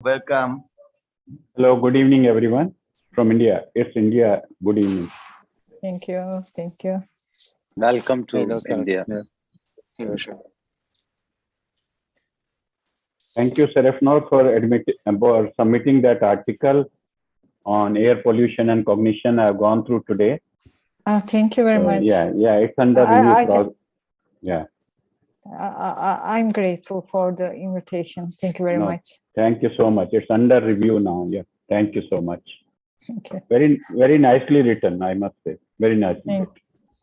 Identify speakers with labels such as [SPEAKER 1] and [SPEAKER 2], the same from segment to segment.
[SPEAKER 1] Welcome.
[SPEAKER 2] Hello, good evening, everyone from India. It's India. Good evening.
[SPEAKER 3] Thank you. Thank you.
[SPEAKER 4] Welcome to
[SPEAKER 5] Hello, sir.
[SPEAKER 4] India.
[SPEAKER 5] Yeah. Hello, sir.
[SPEAKER 2] Thank you, Sarafnor, for submitting that article on air pollution and cognition I've gone through today.
[SPEAKER 3] Thank you very much.
[SPEAKER 2] Yeah, it's under review. Yeah.
[SPEAKER 3] I'm grateful for the invitation. Thank you very much.
[SPEAKER 2] Thank you so much. It's under review now. Yeah. Thank you so much.
[SPEAKER 3] Okay.
[SPEAKER 2] Very, very nicely written, I must say. Very nicely written.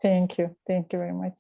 [SPEAKER 3] Thank you. Thank you very much.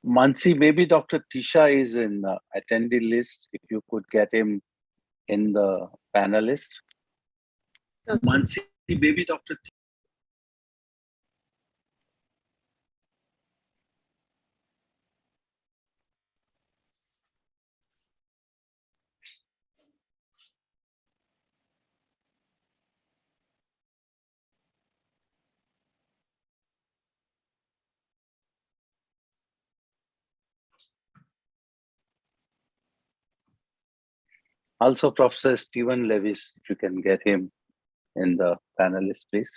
[SPEAKER 4] Mansi, maybe Dr. Tisha is in the attendee list. If you could get him in the panelist. Mansi, maybe Dr. Also, Professor Stephen Levis, if you can get him in the panelist, please.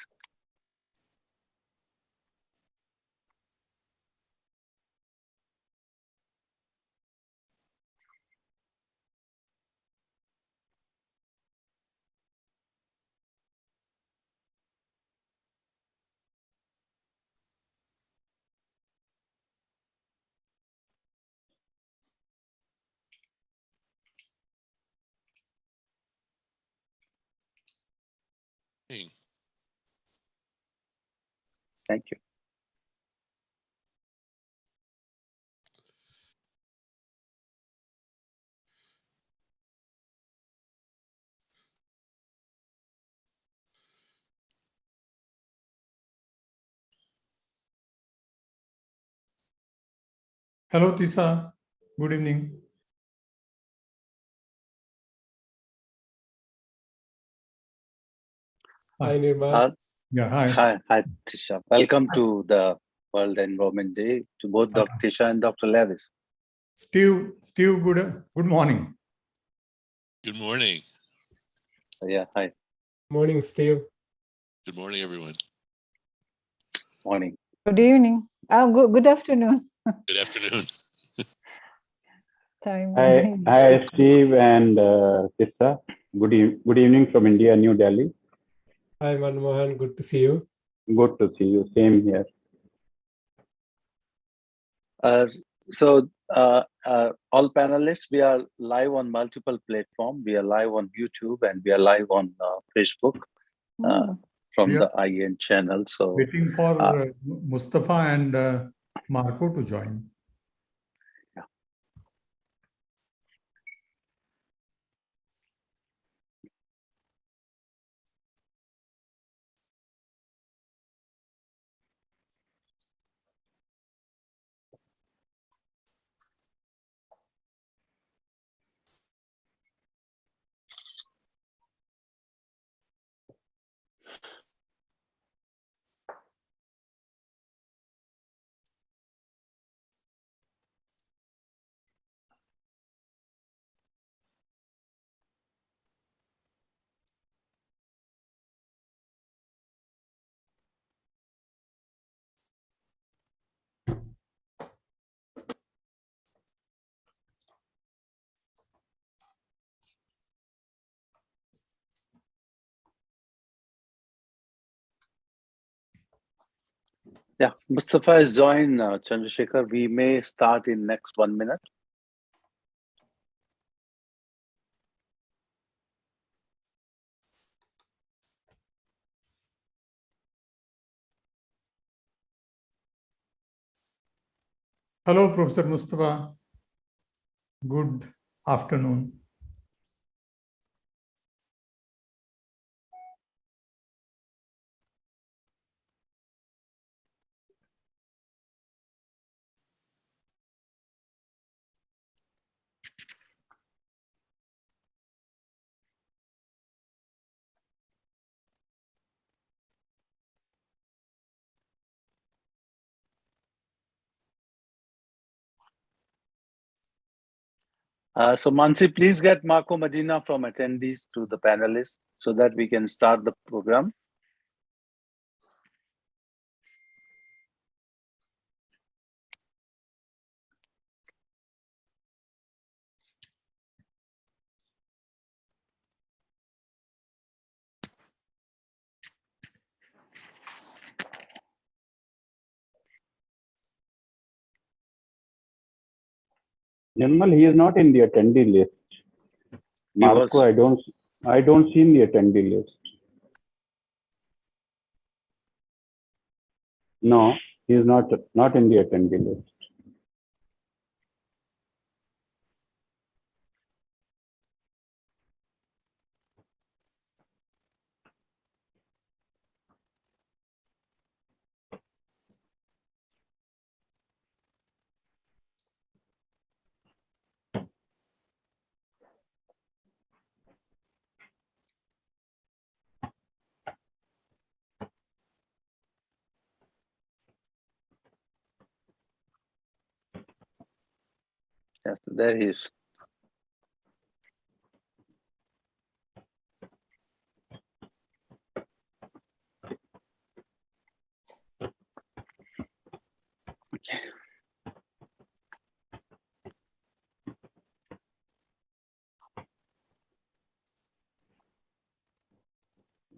[SPEAKER 4] Thank you.
[SPEAKER 6] Hello, Tisha. Good evening.
[SPEAKER 5] Hi, Nirmal.
[SPEAKER 6] Yeah, hi.
[SPEAKER 4] Hi, Tisha. Welcome to the World Environment Day to both Dr. Tisha and Dr. Levis.
[SPEAKER 6] Steve, good morning.
[SPEAKER 7] Good morning.
[SPEAKER 4] Yeah, hi.
[SPEAKER 5] Morning, Steve.
[SPEAKER 7] Good morning, everyone.
[SPEAKER 4] Morning.
[SPEAKER 3] Good evening. Good afternoon.
[SPEAKER 7] Good afternoon.
[SPEAKER 3] Time.
[SPEAKER 2] Hi, Steve and Tissa. Good evening from India, New Delhi.
[SPEAKER 5] Hi, Manmohan. Good to see you.
[SPEAKER 2] Good to see you. Same here.
[SPEAKER 4] All panelists, we are live on multiple platforms. We are live on YouTube and we are live on Facebook from the IN channel. So
[SPEAKER 6] waiting for Mustafa and Marco to join.
[SPEAKER 4] yeah, Mustafa has joined Chandrasekhar. We may start in next 1 minute.
[SPEAKER 6] Hello, Professor Mustafa. Good afternoon.
[SPEAKER 4] So Mansi, please get Marco Medina from attendees to the panelists so that we can start the program.
[SPEAKER 2] Nirmal, he is not in the attendee list.
[SPEAKER 4] He was-
[SPEAKER 2] Marco, I don't see in the attendee list. No, he is not in the attendee list.
[SPEAKER 4] Yes, there he is.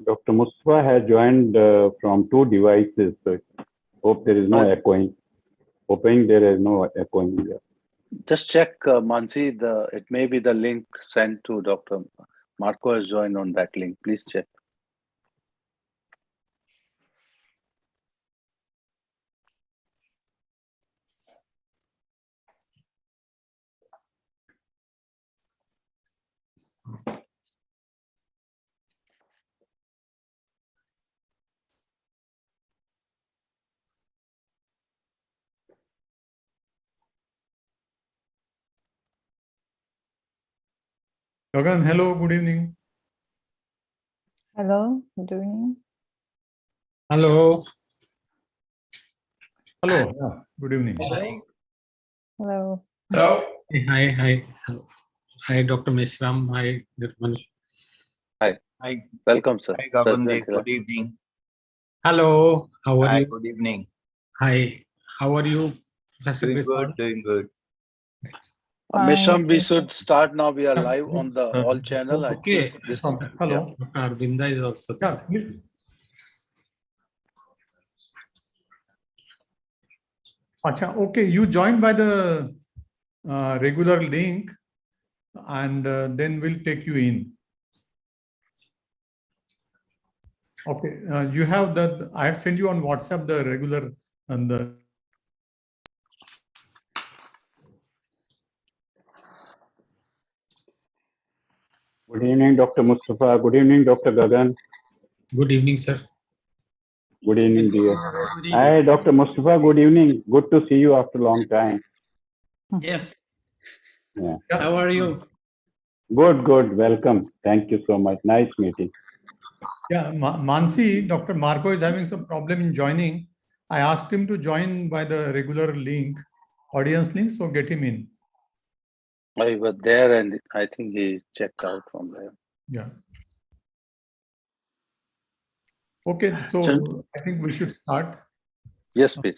[SPEAKER 2] Dr. Mustafa has joined from 2 devices, so hope there is no echoing. Hoping there is no echoing here.
[SPEAKER 4] Just check, Mansi, it may be the link sent to Dr. Marco has joined on that link. Please check.
[SPEAKER 6] Gagan, hello, good evening.
[SPEAKER 3] Hello, good evening.
[SPEAKER 5] Hello.
[SPEAKER 6] Hello, yeah, good evening.
[SPEAKER 3] Hello.
[SPEAKER 1] Hello. Hi. Hi, Dr. Mishram. Hi, Nirmal.
[SPEAKER 8] Hi,
[SPEAKER 4] Welcome, sir.
[SPEAKER 8] hi, Gagan.
[SPEAKER 4] President
[SPEAKER 8] Good evening.
[SPEAKER 1] Hello. How are
[SPEAKER 8] Hi,
[SPEAKER 1] you?
[SPEAKER 8] good evening.
[SPEAKER 1] Hi. How are you, Professor
[SPEAKER 8] Doing
[SPEAKER 1] Prasad?
[SPEAKER 8] good, doing good.
[SPEAKER 4] Mishram, we
[SPEAKER 3] Fine.
[SPEAKER 4] should start now. We are
[SPEAKER 6] Yeah,
[SPEAKER 4] live on the
[SPEAKER 6] please,
[SPEAKER 4] all channel. I
[SPEAKER 1] Okay.
[SPEAKER 4] think this.
[SPEAKER 6] Hello.
[SPEAKER 1] Dr. Arvinda is also there.
[SPEAKER 6] Yeah, Acha, okay, you joined by the regular link and then we'll take you in. Okay, you have I had sent you on WhatsApp the regular and the.
[SPEAKER 2] Good evening, Dr. Mustafa. Good evening, Dr. Gagan.
[SPEAKER 1] Good evening, sir.
[SPEAKER 2] Good evening, dear. Hi, Dr. Mustafa. Good evening. Good to see you after a long time.
[SPEAKER 1] Yes.
[SPEAKER 2] Yeah.
[SPEAKER 1] How are you?
[SPEAKER 2] Good. Welcome. Thank you so much. Nice meeting.
[SPEAKER 6] Yeah, Mansi, Dr. Marco is having some problem in joining. I asked him to join by the regular link, audience link, so get him in.
[SPEAKER 4] I was there and I think he checked out from there.
[SPEAKER 6] Yeah. Okay, so I think we should start.
[SPEAKER 4] Yes, please.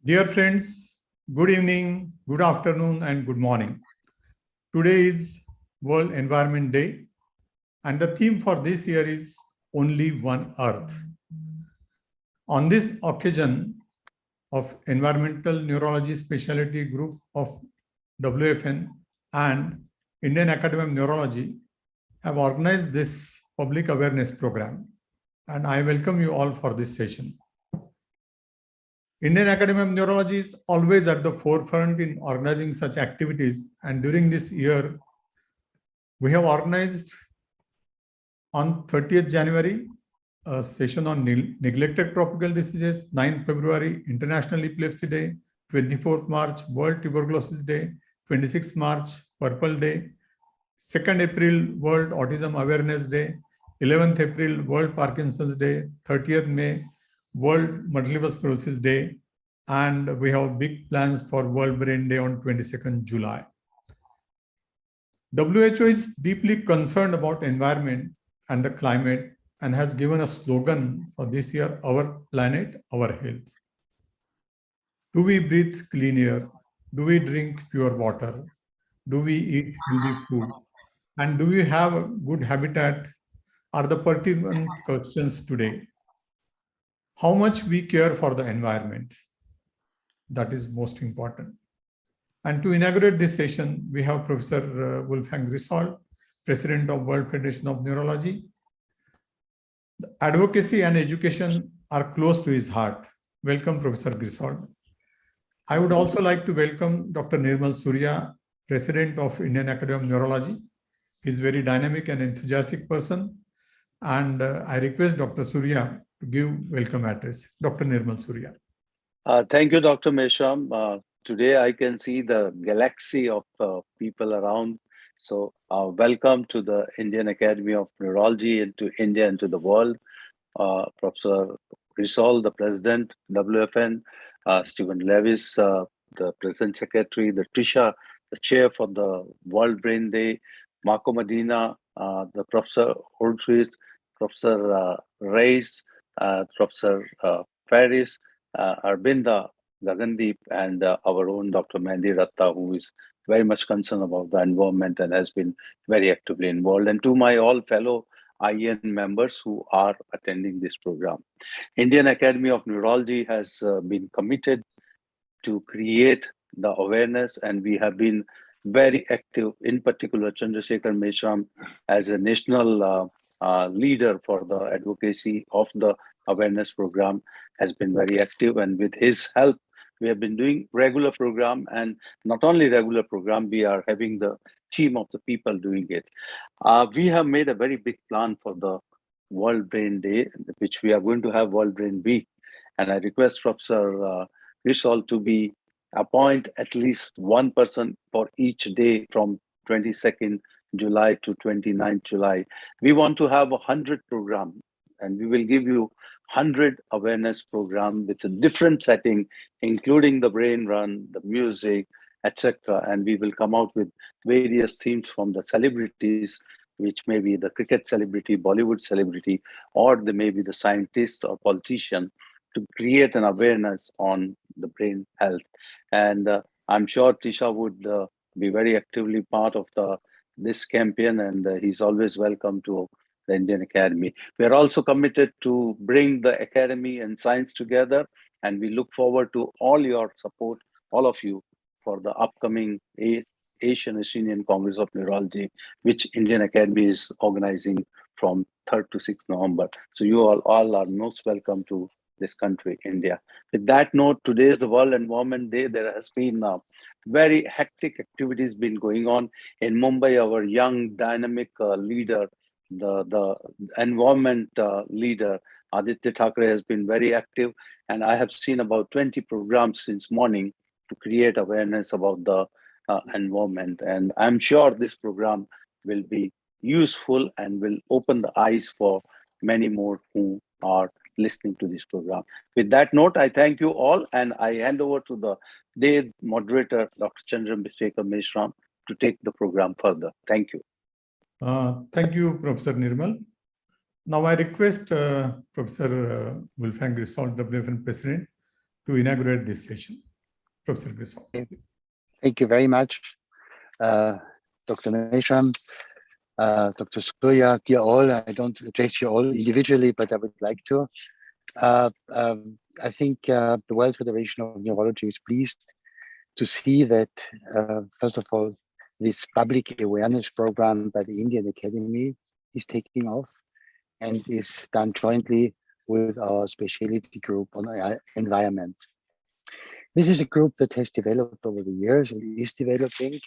[SPEAKER 6] Dear friends, good evening, good afternoon, and good morning. Today is World Environment Day, and the theme for this year is Only One Earth. On this occasion of Environmental Neurology Specialty Group of WFN and Indian Academy of Neurology have organized this public awareness program, and I welcome you all for this session. Indian Academy of Neurology is always at the forefront in organizing such activities, and during this year, we have organized on 30th January a session on neglected tropical diseases, 9th February International Epilepsy Day, 24th March World Tuberculosis Day, 26th March Purple Day, 2nd April World Autism Awareness Day, 11th April World Parkinson's Day, 30th May World Multiple Sclerosis Day, and we have big plans for World Brain Day on 22nd July. WHO is deeply concerned about environment and the climate and has given a slogan for this year, Our Planet, Our Health. Do we breathe clean air? Do we drink pure water? Do we eat healthy food? And do we have a good habitat? Are the pertinent questions today. How much we care for the environment? That is most important. And to inaugurate this session, we have Professor Wolfgang Griswold, President of World Federation of Neurology. The advocacy and education are close to his heart. Welcome, Professor Griswold. I would also like to welcome Dr. Nirmal Surya, President of Indian Academy of Neurology. He's a very dynamic and enthusiastic person. And I request Dr. Surya to give welcome address. Dr. Nirmal Surya.
[SPEAKER 4] Thank you, Dr. Meshram. Today I can see the galaxy of people around. So welcome to the Indian Academy of Neurology and to India and to the world. Professor Griswold, the President, WFN, Stephen Levis, the President Secretary, the Trisha, the Chair for the World Brain Day, Marco Medina, the Professor Oltris, Professor Reis, Professor Faris, Arbinda, Gagandeep, and our own Dr. Mehndi Ratta, who is very much concerned about the environment and has been very actively involved. And to my all fellow IEN members who are attending this program. Indian Academy of Neurology has been committed to create the awareness, and we have been very active, in particular Chandrasekhar Meshram as a national leader for the advocacy of the awareness program has been very active, and with his help we have been doing regular program, and not only regular program, we are having the team of the people doing it. We have made a very big plan for the World Brain Day, which we are going to have World Brain Week, and I request Professor Griswold to be appoint at least one person for each day from 22nd July to 29th July. We want to have 100 program, and we will give you 100 awareness program with a different setting, including the brain run, the music, etc. And we will come out with various themes from the celebrities, which may be the cricket celebrity, Bollywood celebrity, or they may be the scientist or politician, to create an awareness on the brain health. And I'm sure Tisha would be very actively part of this campaign, and he's always welcome to the Indian Academy. We are also committed to bring the academy and science together, and we look forward to all your support, all of you, for the upcoming Asian Oceanian Congress of Neurology, which Indian Academy is organizing from 3rd to 6th November. So you all are most welcome to this country, India. With that note, today is the World Environment Day. There has been very hectic activities been going on in Mumbai. Our young dynamic leader, the environment leader, Aditya Thackeray, has been very active, and I have seen about 20 programs since morning to create awareness about the environment. And I'm sure this program will be useful and will open the eyes for many more who are listening to this program. With that note, I thank you all, and I hand over to the day moderator, Dr. Chandrasekhar Meshram, to take the program further. Thank you.
[SPEAKER 6] Thank you, Professor Nirmal. Now I request Professor Wolfgang Griswold, WFN President, to inaugurate this session. Professor Griswold.
[SPEAKER 9] Thank you very much, Dr. Meshram, Dr. Surya, dear all. I don't address you all individually, but I would like to. I think the World Federation of Neurology is pleased to see that, first of all, this public awareness program by the Indian Academy is taking off and is done jointly with our specialty group on environment. This is a group that has developed over the years and is developing,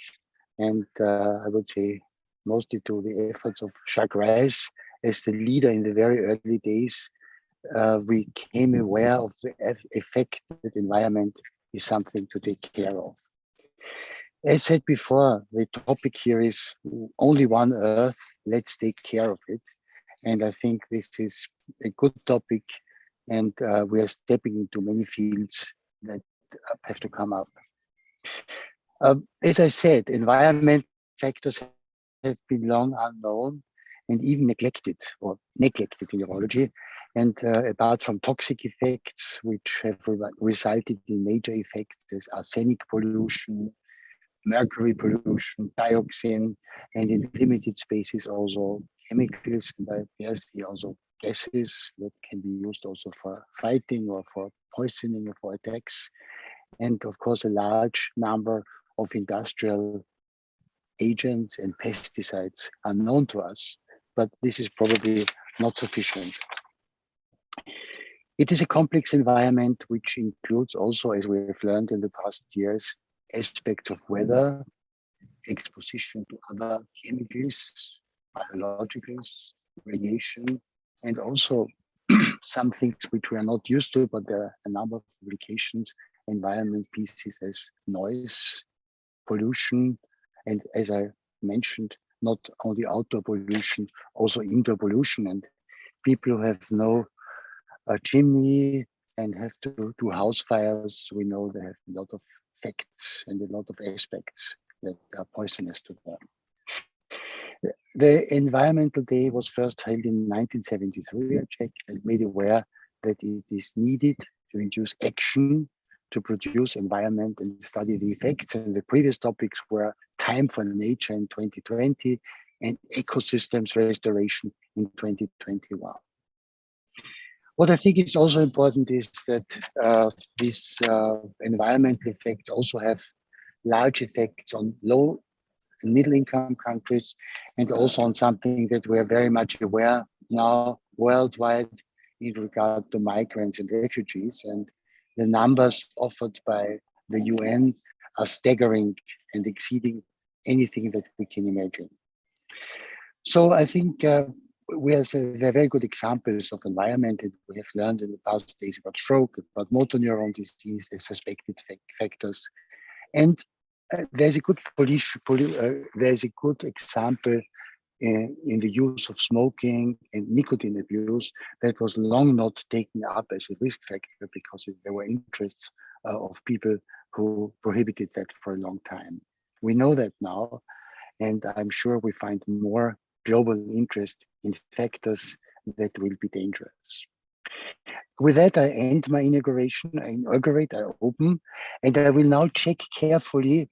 [SPEAKER 9] and I would say mostly to the efforts of Jacques Reis as the leader in the very early days. We became aware of the effect that environment is something to take care of. As said before, the topic here is only one Earth, let's take care of it. And I think this is a good topic, and we are stepping into many fields that have to come up. As I said, environment factors have been long unknown and even neglected in neurology. And apart from toxic effects, which have resulted in major effects as arsenic pollution, mercury pollution, dioxin, and in limited spaces also chemicals, and I guess also gases that can be used also for fighting or for poisoning or for attacks. And of course, a large number of industrial agents and pesticides are known to us, but this is probably not sufficient. It is a complex environment which includes also, as we have learned in the past years, aspects of weather, exposition to other chemicals, biologicals, radiation, and also some things which we are not used to, but there are a number of applications, environment pieces as noise, pollution, and as I mentioned, not only outdoor pollution, also indoor pollution. And people who have no chimney and have to do house fires, we know they have a lot of facts and a lot of aspects that are poisonous to them. The Environmental Day was first held in 1973. I checked and made aware that it is needed to induce action to produce environment and study the effects. And the previous topics were time for nature in 2020 and ecosystems restoration in 2021. What I think is also important is that these environmental effects also have large effects on low and middle income countries, and also on something that we're very much aware now worldwide in regard to migrants and refugees. And the numbers offered by the UN are staggering and exceeding anything that we can imagine. So I think they're very good examples of environment that we have learned in the past days about stroke, about motor neuron disease as suspected factors. And there's a good example in the use of smoking and nicotine abuse that was long not taken up as a risk factor because there were interests of people who prohibited that for a long time. We know that now, and I'm sure we find more global interest in factors that will be dangerous. With that, I end my inauguration. I open, and I will now check carefully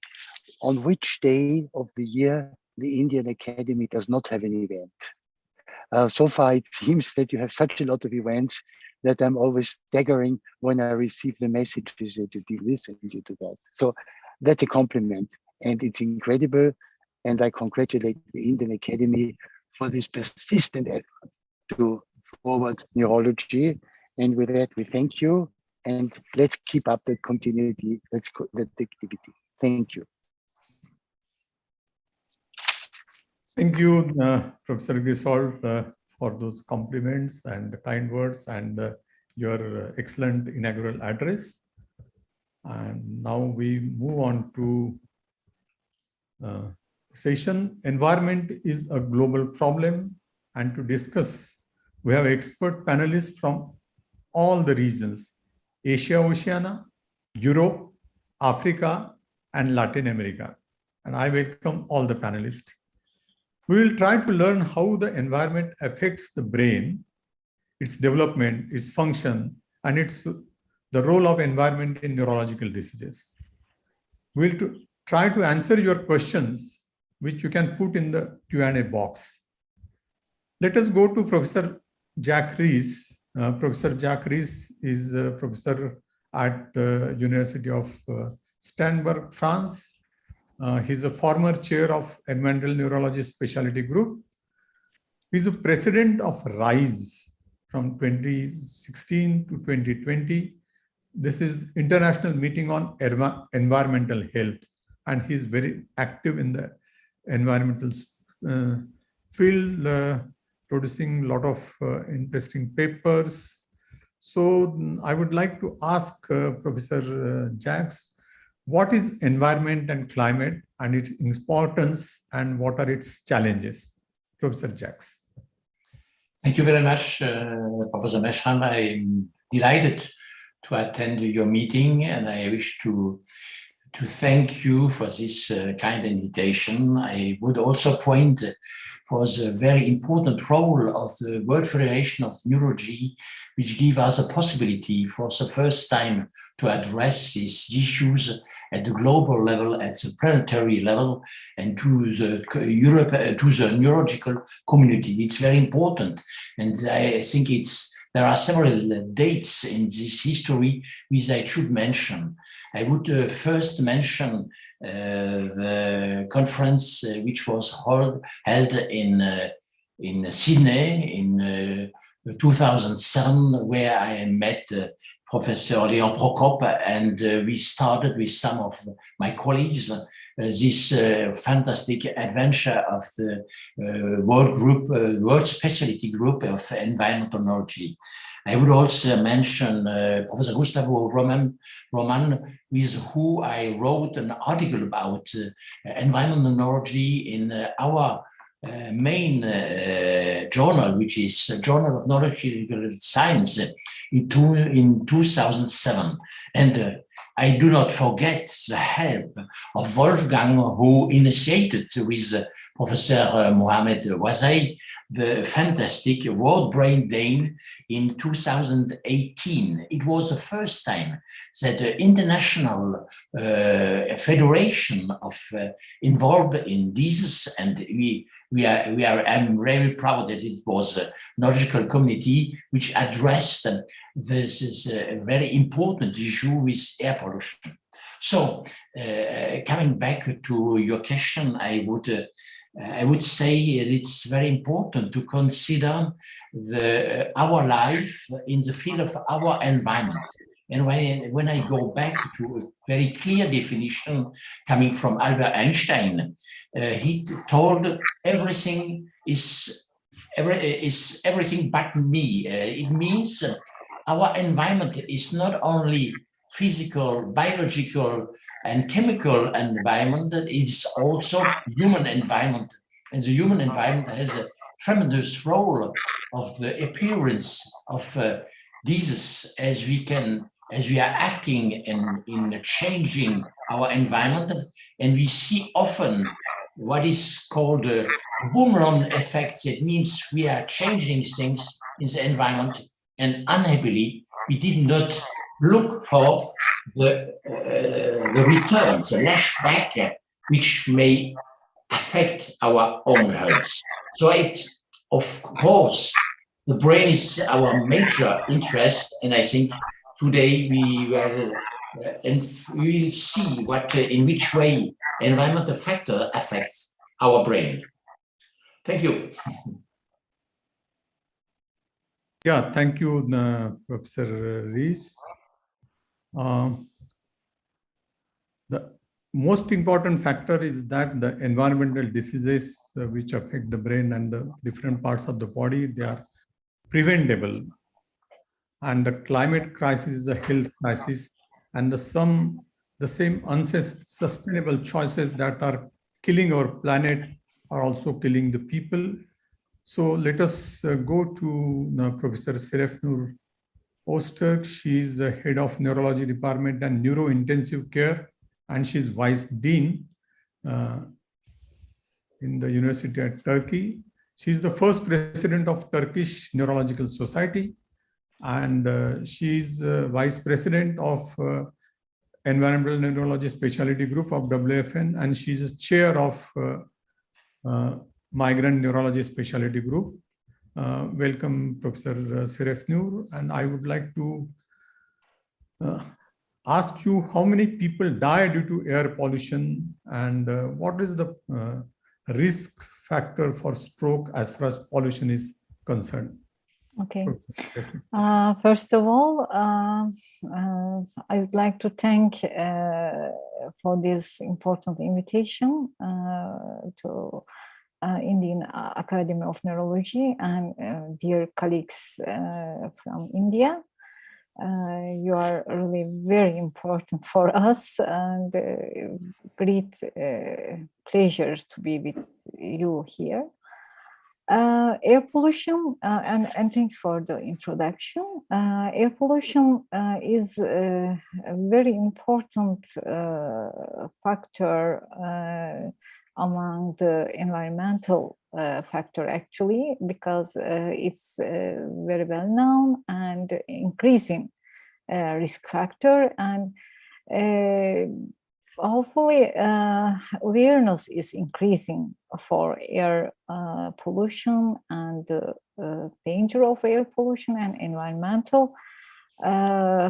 [SPEAKER 9] on which day of the year the Indian Academy does not have an event. So far, it seems that you have such a lot of events that I'm always staggering when I receive the messages that you did listen to that. So that's a compliment, and it's incredible. And I congratulate the Indian Academy for this persistent effort to forward neurology. And with that, we thank you, and let's keep up that continuity, that activity. Thank you.
[SPEAKER 6] Thank you, Professor Gishold, for those compliments and the kind words and your excellent inaugural address. And now we move on to session. Environment is a global problem, and to discuss, we have expert panelists from all the regions: Asia, Oceania, Europe, Africa, and Latin America. And I welcome all the panelists. We will try to learn how the environment affects the brain, its development, its function, and the role of environment in neurological diseases. We'll try to answer your questions, which you can put in the Q&A box. Let us go to Professor Jacques Ries. Professor Jacques Ries is a professor at the University of Strasbourg, France. He's a former chair of Mandal Neurology Specialty Group. He's a president of RISE from 2016 to 2020. This is International Meeting on Environmental Health, and he's very active in the environmental field, producing a lot of interesting papers. So I would like to ask Professor Jacques, what is environment and climate and its importance, and what are its challenges? Professor Jacques.
[SPEAKER 5] Thank you very much, Professor Meshram. I'm delighted to attend your meeting, and I wish to to thank you for this kind invitation. I would also point for the very important role of the World Federation of Neurology, which give us a possibility for the first time to address these issues at the global level, at the planetary level, and to the to the neurological community. It's very important, and I think there are several dates in this history which I should mention. I would first mention the conference which was held in Sydney in 2007, where I met Professor Leon Prokop, and we started with some of my colleagues this fantastic adventure of the World Specialty Group of Environmental Neurology. I would also mention Professor Gustavo Roman, with who I wrote an article about environmental neurology in our main journal, which is Journal of Neurological Science, in 2007. And I do not forget the help of Wolfgang, who initiated with Professor Mohamed Wazai the fantastic World Brain Day in 2018. It was the first time that the international federation of involved in this, and I'm very proud that it was a neurological community which addressed this is a very important issue with air pollution. So, coming back to your question, I would say it's very important to consider our life in the field of our environment. And when I go back to a very clear definition coming from Albert Einstein, he told everything is everything but me. It means our environment is not only physical, biological, and chemical environment, it is also human environment. And the human environment has a tremendous role of the appearance of diseases as we are acting in changing our environment. And we see often what is called a boomerang effect. It means we are changing things in the environment, and unhappily, we did not look for the return, the lashback, which may affect our own health. So of course, the brain is our major interest, and I think today we will see in which way environmental factor affects our brain. Thank you.
[SPEAKER 6] Yeah, thank you, Professor Rees. The most important factor is that the environmental diseases which affect the brain and the different parts of the body, they are preventable. And the climate crisis is a health crisis, and the same unsustainable choices that are killing our planet are also killing the people. So let us go to Professor Serafnoor Oster. She is the head of Neurology Department and Neurointensive Care, and she's Vice Dean in the University at Turkey. She's the first president of Turkish Neurological Society, and she's Vice President of Environmental Neurology Specialty Group of WFN, and she's a chair of Migrant Neurology Specialty Group. Welcome, Professor Serafnoor. And I would like to ask you how many people die due to air pollution, and what is the risk factor for stroke as far as pollution is concerned?
[SPEAKER 3] Okay. First of all, I would like to thank for this important invitation to Indian Academy of Neurology and dear colleagues from India. You are really very important for us, and great pleasure to be with you here. Air pollution, and thanks for the introduction. Air pollution is a very important factor among the environmental factor, actually, because it's very well known and increasing risk factor, and hopefully awareness is increasing for air pollution and the danger of air pollution and environmental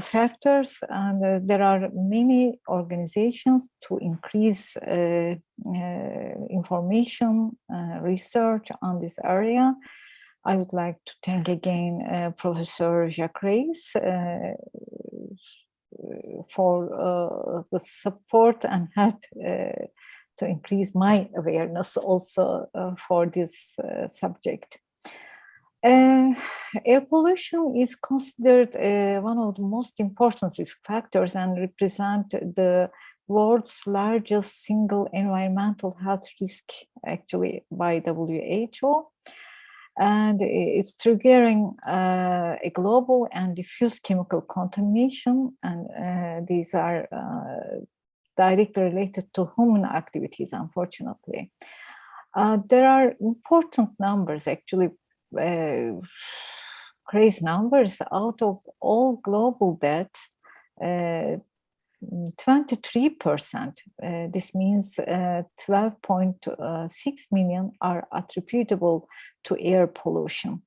[SPEAKER 3] factors, and there are many organizations to increase information research on this area. I would like to thank again Professor Jacques Reis for the support and help to increase my awareness also for this subject. Air pollution is considered one of the most important risk factors and represent the world's largest single environmental health risk, actually, by WHO. And it's triggering a global and diffuse chemical contamination, and these are directly related to human activities, unfortunately. There are important numbers, actually, crazy numbers. Out of all global deaths, 23%, this means 12.6 million are attributable to air pollution.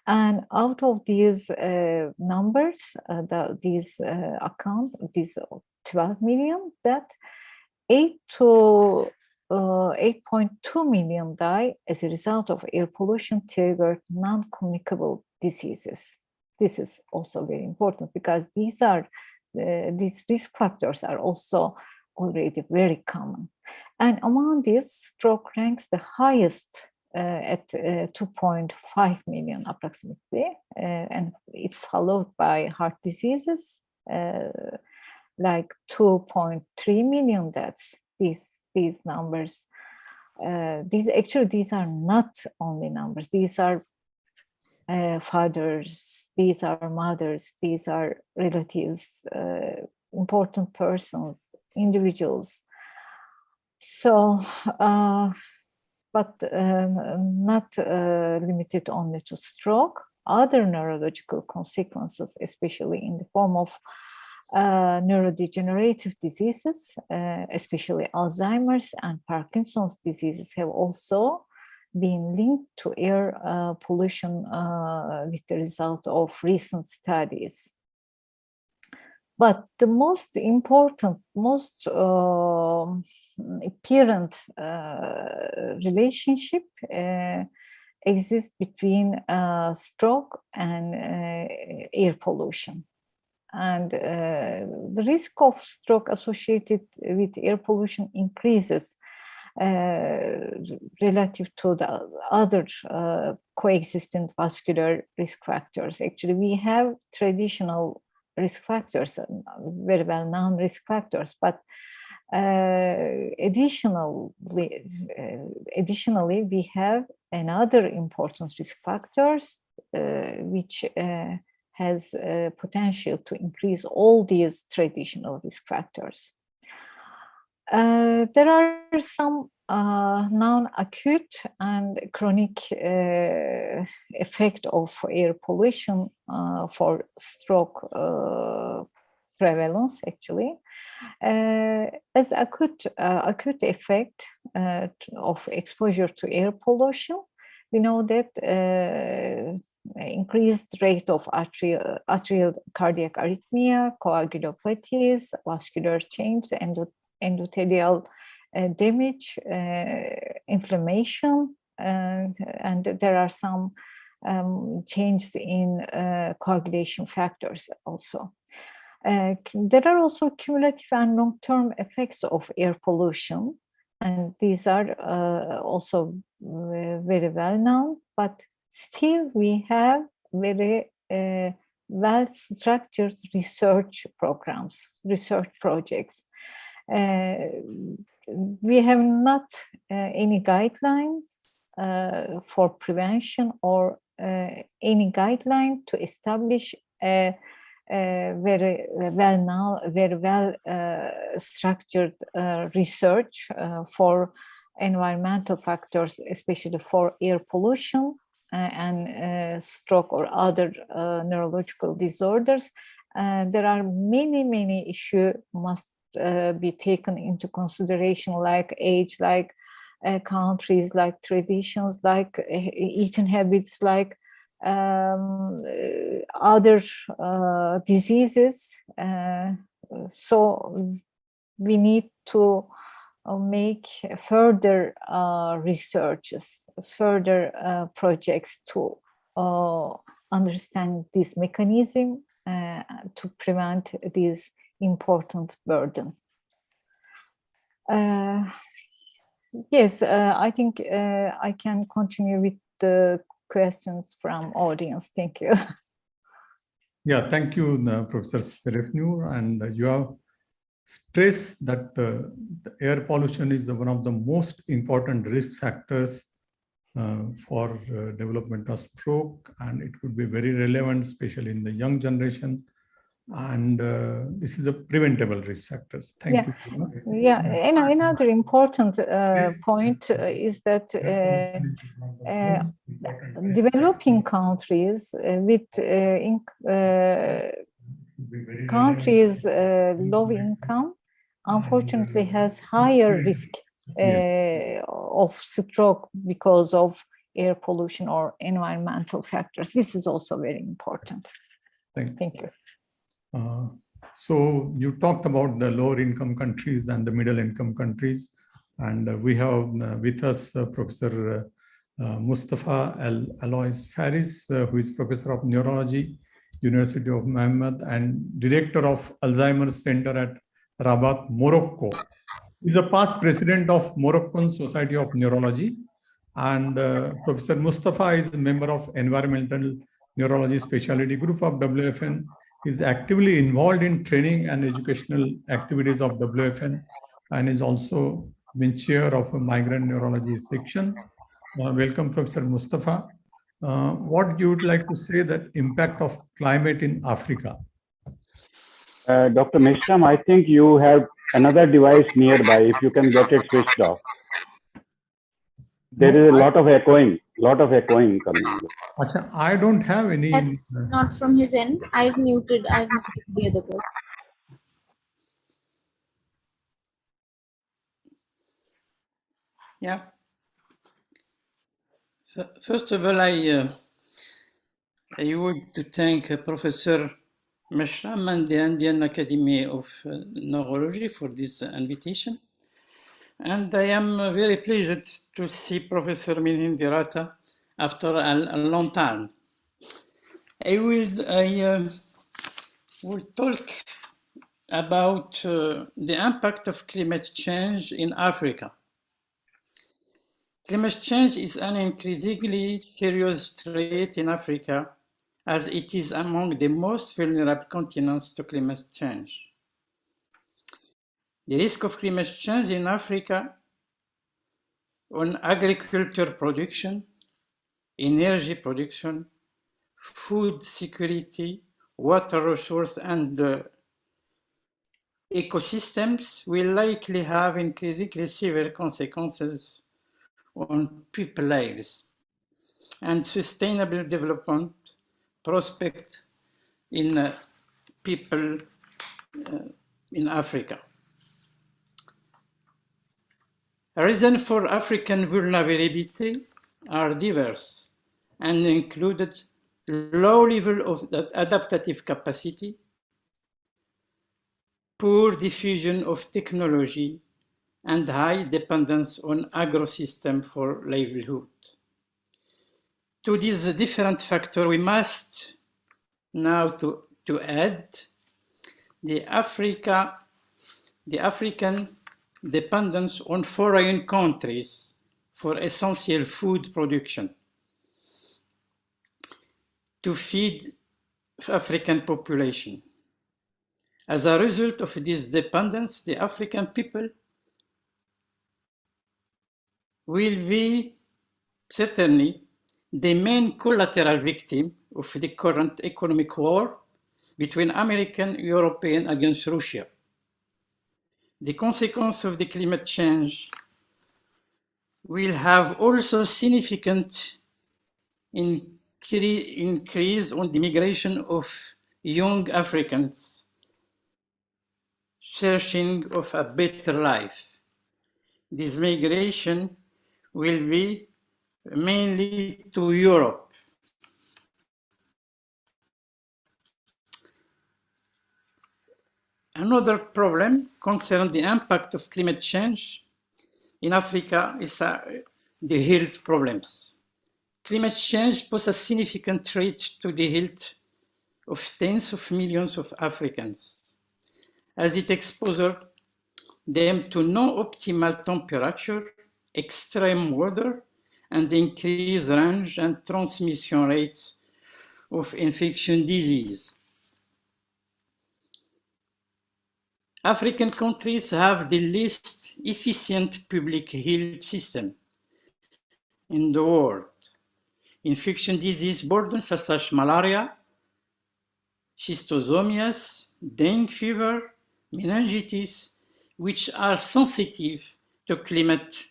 [SPEAKER 3] And out of these numbers, these 12 million, that 8.2 million die as a result of air pollution triggered non-communicable diseases. This is also very important because these risk factors are also already very common. And among these, stroke ranks the highest at 2.5 million approximately, and it's followed by heart diseases, like 2.3 million deaths. These numbers, these are not only numbers. These are fathers, these are mothers, these are relatives, important persons, individuals. So, but not limited only to stroke. Other neurological consequences, especially in the form of neurodegenerative diseases, especially Alzheimer's and Parkinson's diseases, have also been linked to air pollution with the result of recent studies. But the most important, most apparent relationship exists between stroke and air pollution. And the risk of stroke associated with air pollution increases relative to the other coexistent vascular risk factors. Actually, we have traditional risk factors, very well-known risk factors, but additionally, we have another important risk factors which has potential to increase all these traditional risk factors. There are some non-acute and chronic effect of air pollution for stroke prevalence, actually. As acute effect of exposure to air pollution, we know that increased rate of atrial cardiac arrhythmia, coagulopathies, vascular change, endothelial damage, inflammation, and there are some changes in coagulation factors also. There are also cumulative and long-term effects of air pollution, and these are also very well known, but still we have very well-structured research programs, research projects. We have not any guidelines for prevention or any guideline to establish a very well structured research for environmental factors, especially for air pollution and stroke or other neurological disorders. There are many issues must be taken into consideration, like age, like countries, like traditions, like eating habits, like other diseases. So we need to make further researches, further projects to understand this mechanism to prevent this important burden. Yes, I think I can continue with the questions from audience. Thank you.
[SPEAKER 6] Yeah, thank you, Professor Serefnoor. And you have stressed that the air pollution is one of the most important risk factors for development of stroke, and it could be very relevant, especially in the young generation. And this is a preventable risk factors. Thank you very much.
[SPEAKER 3] Yeah, another important point is that developing countries with countries low income, unfortunately, has higher risk of stroke because of air pollution or environmental factors. This is also very important. Thank you.
[SPEAKER 6] So you talked about the lower income countries and the middle income countries, and we have with us Professor Mustafa Alois Faris, who is Professor of Neurology, University of Mohammed, and Director of Alzheimer's Center at Rabat, Morocco. He is a past president of Moroccan Society of Neurology, and Professor Mustafa is a member of Environmental Neurology Specialty Group of WFN. He is actively involved in training and educational activities of WFN, and is also been chair of a migrant neurology section. Welcome, Professor Mustafa. What you would like to say that impact of climate in Africa?
[SPEAKER 2] Dr. Mishram, I think you have another device nearby. If you can get it switched off. There is a lot of echoing coming.
[SPEAKER 6] I don't have any.
[SPEAKER 10] That's not from his end. I've muted the other person.
[SPEAKER 11] Yeah. First of all, I would to thank Professor Mishram and the Indian Academy of Neurology for this invitation. And I am very pleased to see Professor Minhindirata after a long time. I will talk about the impact of climate change in Africa. Climate change is an increasingly serious threat in Africa, as it is among the most vulnerable continents to climate change. The risk of climate change in Africa on agriculture production, energy production, food security, water resource, and ecosystems will likely have increasingly severe consequences on people's lives and sustainable development prospects in people in Africa. Reasons for African vulnerability are diverse and included low level of adaptive capacity, poor diffusion of technology, and high dependence on agro-system for livelihood. To these different factors, we must now to add the African dependence on foreign countries for essential food production to feed African population. As a result of this dependence, the African people will be certainly the main collateral victim of the current economic war between American and European against Russia. The consequence of the climate change will have also significant increase on the migration of young Africans searching of a better life. This migration will be mainly to Europe. Another problem concerning the impact of climate change in Africa is the health problems. Climate change poses a significant threat to the health of tens of millions of Africans, as it exposes them to non-optimal temperature, extreme weather, and increased range and transmission rates of infection disease. African countries have the least efficient public health system in the world. Infection disease burdens such as malaria, schistosomiasis, dengue fever, meningitis, which are sensitive to climate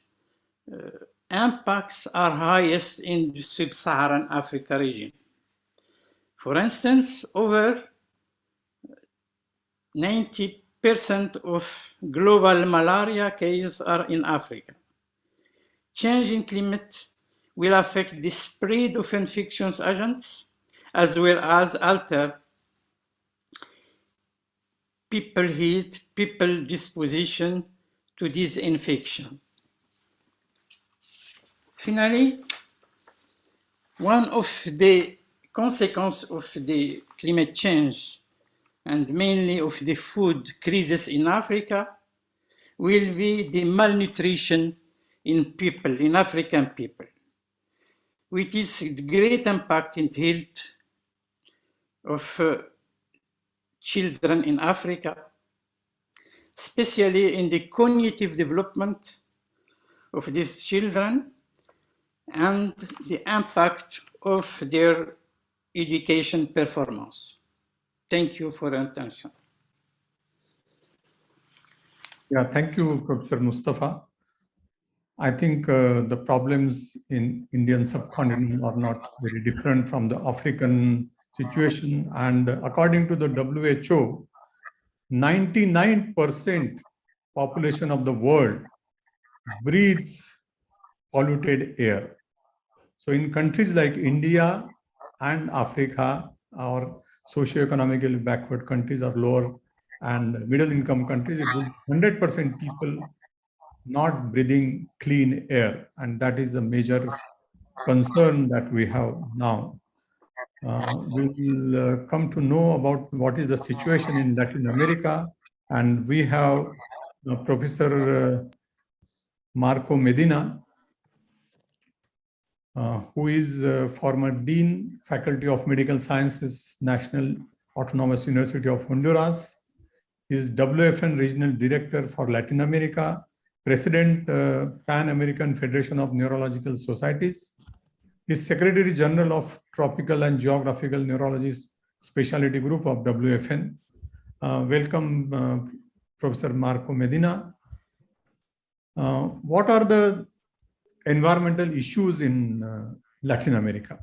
[SPEAKER 11] impacts, are highest in the sub-Saharan Africa region. For instance, over 90% of global malaria cases are in Africa. Change in climate will affect the spread of infectious agents as well as alter people's health, people's disposition to this infection. Finally, one of the consequences of the climate change and mainly of the food crisis in Africa will be the malnutrition in people, in African people, which is great impact in the health of children in Africa, especially in the cognitive development of these children and the impact of their education performance. Thank you for your attention.
[SPEAKER 6] Yeah, thank you, Professor Mustafa. I think the problems in Indian subcontinent are not very different from the African situation. And according to the WHO, 99% population of the world breathes polluted air. So in countries like India and Africa, our socioeconomically backward countries are lower, and middle income countries, 100% people not breathing clean air. And that is a major concern that we have now. We will come to know about what is the situation in Latin America. And we have Professor Marco Medina, who is former Dean, Faculty of Medical Sciences, National Autonomous University of Honduras. He is WFN Regional Director for Latin America, President, Pan American Federation of Neurological Societies. He is Secretary General of Tropical and Geographical Neurology Specialty Group of WFN. Welcome, Professor Marco Medina. What are the environmental issues in Latin America?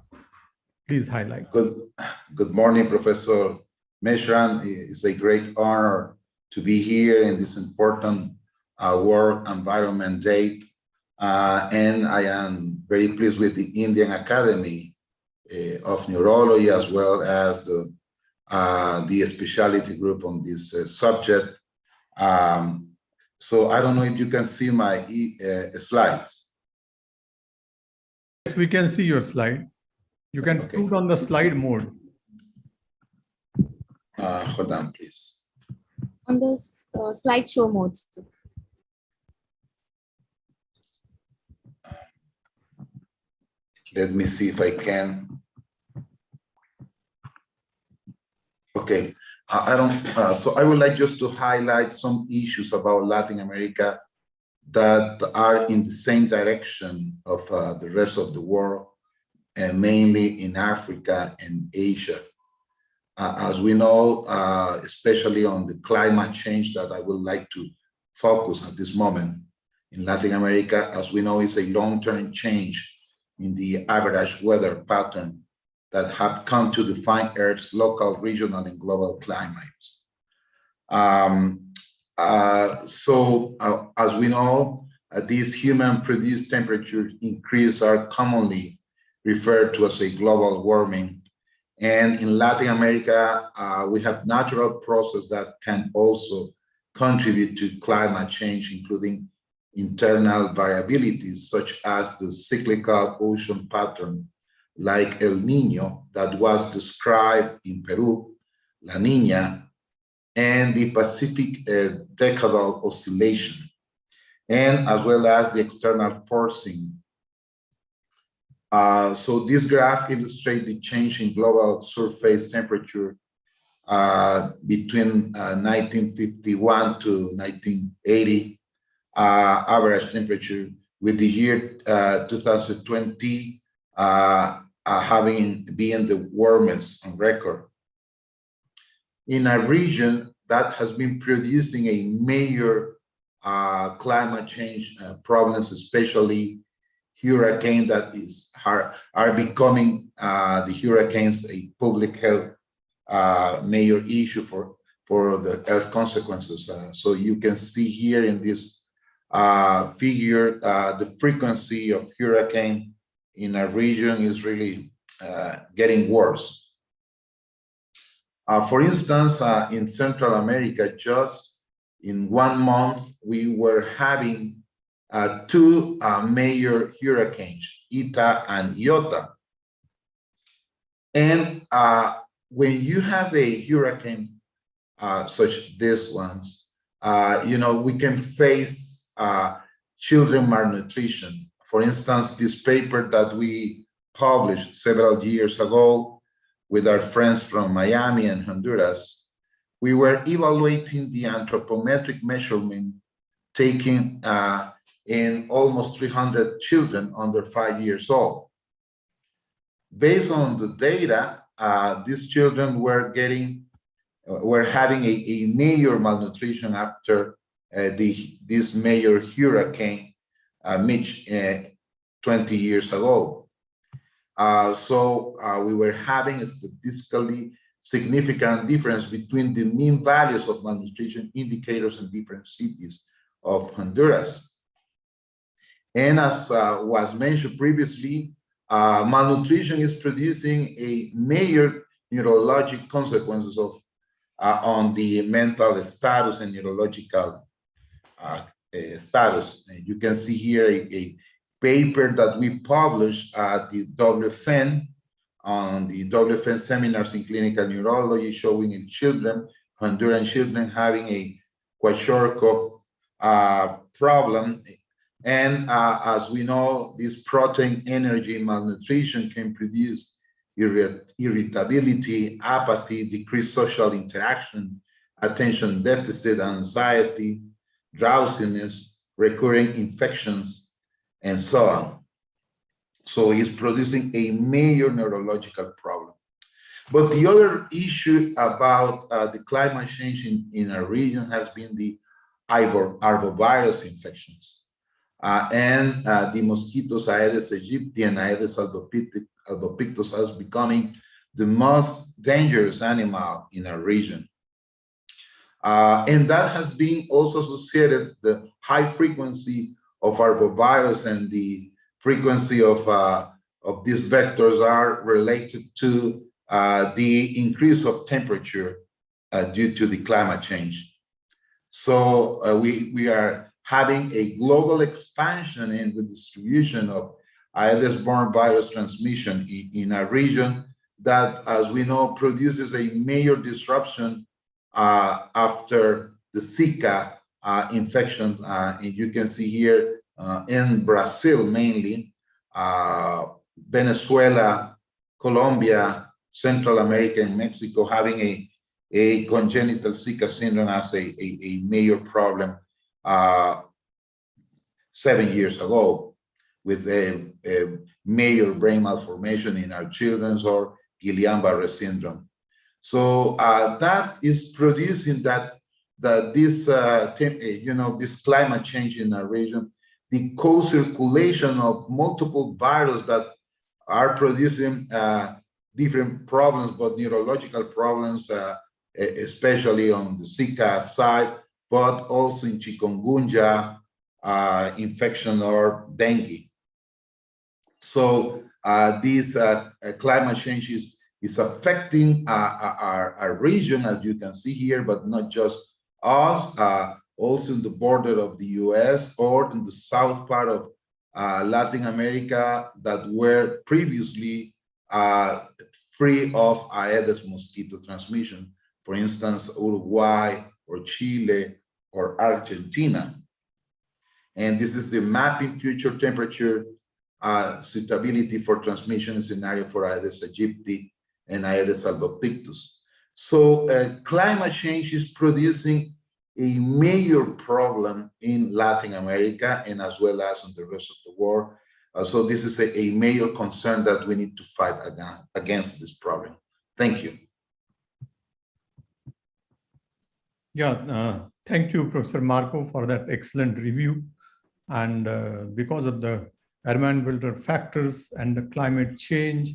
[SPEAKER 6] Please highlight.
[SPEAKER 12] Good morning, Professor Meshram. It's a great honor to be here in this important World Environment Day. And I am very pleased with the Indian Academy of Neurology, as well as the specialty group on this subject. So I don't know if you can see my slides.
[SPEAKER 6] Yes, we can see your slide. You can put on the slide mode.
[SPEAKER 12] Hold on, please.
[SPEAKER 10] On the slideshow mode.
[SPEAKER 12] Let me see if I can. Okay, I don't. So I would like just to highlight some issues about Latin America that are in the same direction of the rest of the world, and mainly in Africa and Asia. As we know, especially on the climate change that I would like to focus at this moment, in Latin America, as we know, is a long-term change in the average weather pattern that have come to define Earth's local, regional, and global climates. As we know, these human-produced temperature increases are commonly referred to as a global warming. And in Latin America, we have natural processes that can also contribute to climate change, including internal variabilities, such as the cyclical ocean pattern, like El Niño, that was described in Peru, La Niña, and the Pacific decadal oscillation, and as well as the external forcing. So this graph illustrates the change in global surface temperature between 1951 to 1980, average temperature, with the year 2020 having been the warmest on record. In a region that has been producing a major climate change problems, especially hurricanes that are becoming the hurricanes a public health major issue for the health consequences. So you can see here in this figure, the frequency of hurricane in a region is really getting worse. For instance, in Central America, just in 1 month, we were having 2 major hurricanes, Eta and Iota. And when you have a hurricane such these ones, you know, we can face children malnutrition. For instance, this paper that we published several years ago with our friends from Miami and Honduras, we were evaluating the anthropometric measurement taken in almost 300 children under 5 years old. Based on the data, these children were having a major malnutrition after this major hurricane Mitch 20 years ago. So we were having a statistically significant difference between the mean values of malnutrition indicators in different cities of Honduras. And as was mentioned previously, malnutrition is producing a major neurologic consequences of on the mental status and neurological status. And you can see here a paper that we published at the WFN on the WFN seminars in clinical neurology, showing in children, Honduran children having a Kwashiorkor problem. And as we know, this protein energy malnutrition can produce irritability, apathy, decreased social interaction, attention deficit, anxiety, drowsiness, recurring infections, and so on. So it's producing a major neurological problem. But the other issue about the climate change in our region has been the arbovirus infections. And the mosquitoes Aedes aegypti and Aedes albopictus is becoming the most dangerous animal in our region. And that has been also associated, the high frequency of arbovirus and the frequency of these vectors are related to the increase of temperature due to the climate change. So we are having a global expansion in the distribution of Aedes-borne virus transmission in a region that, as we know, produces a major disruption after the Zika infection. And you can see here in Brazil mainly, Venezuela, Colombia, Central America, and Mexico having a congenital Zika syndrome as a major problem 7 years ago with a major brain malformation in our children or Guillain-Barré syndrome. So that is producing this this climate change in our region, the co-circulation of multiple viruses that are producing different problems, but neurological problems, especially on the Zika side, but also in chikungunya infection or dengue. So this climate change is affecting our region, as you can see here, but not just us, also in the border of the US or in the south part of Latin America that were previously free of Aedes mosquito transmission. For instance, Uruguay or Chile or Argentina. And this is the mapping future temperature suitability for transmission scenario for Aedes aegypti and Aedes albopictus. So climate change is producing a major problem in Latin America and as well as in the rest of the world. So this is a major concern that we need to fight against this problem. Thank you.
[SPEAKER 6] Yeah, thank you, Professor Marco, for that excellent review. And because of the environmental factors and the climate change,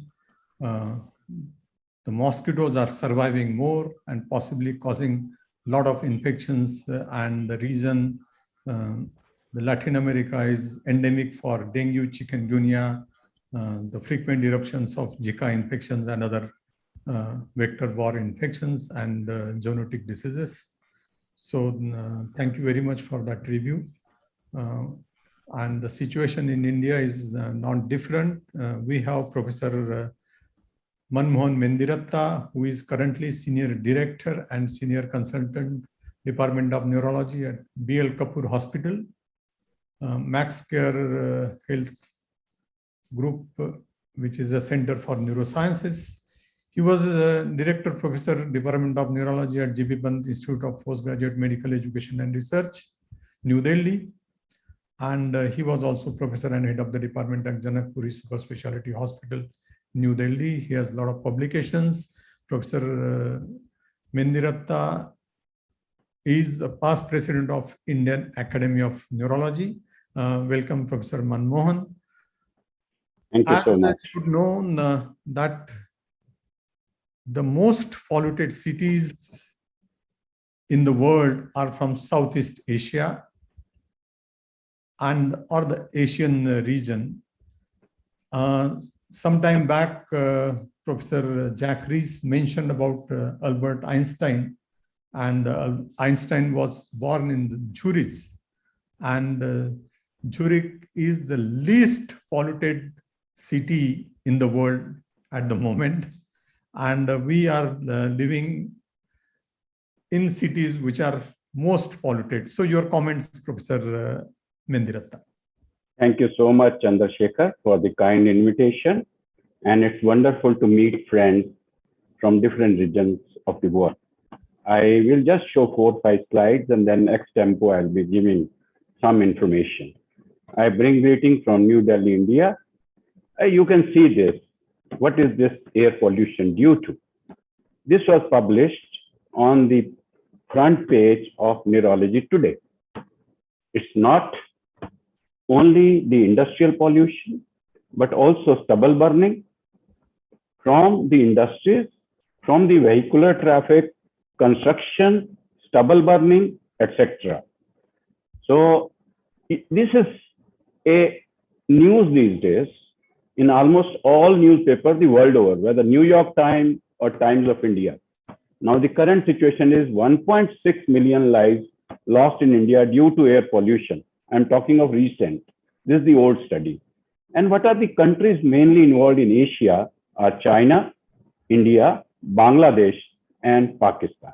[SPEAKER 6] the mosquitoes are surviving more and possibly causing a lot of infections. And the reason the Latin America is endemic for dengue, chikungunya, the frequent eruptions of Zika infections and other vector-borne infections and zoonotic diseases. So thank you very much for that review. And the situation in India is not different. We have Professor Manmohan Mendiratta, who is currently Senior Director and Senior Consultant, Department of Neurology at B.L. Kapoor Hospital, Max Care Health Group, which is a Center for Neurosciences. He was Director Professor, Department of Neurology at G.P. Pant Institute of Postgraduate Medical Education and Research, New Delhi. And he was also Professor and Head of the Department at Janakpuri Super Specialty Hospital, New Delhi. He has a lot of publications. Professor Mendiratta is a past president of Indian Academy of Neurology. Welcome, Professor Manmohan.
[SPEAKER 2] Thank you so much.
[SPEAKER 6] As you should know that the most polluted cities in the world are from Southeast Asia and or the Asian region. Some time back, Professor Jack Rees mentioned about Albert Einstein, and Einstein was born in Zurich, and Zurich is the least polluted city in the world at the moment, and we are living in cities which are most polluted. So your comments, Professor Mendiratta.
[SPEAKER 2] Thank you so much, Chandrasekhar, for the kind invitation. And it's wonderful to meet friends from different regions of the world. I will just show 4 or 5 slides, and then ex tempo I'll be giving some information. I bring greetings from New Delhi, India. You can see this. What is this air pollution due to? This was published on the front page of Neurology today. It's not only the industrial pollution, but also stubble burning from the industries, from the vehicular traffic, construction, stubble burning, etc. So this is a news these days in almost all newspapers the world over, whether New York Times or Times of India. Now the current situation is 1.6 million lives lost in India due to air pollution. I'm talking of recent. This is the old study. And what are the countries mainly involved in Asia are China, India, Bangladesh, and Pakistan.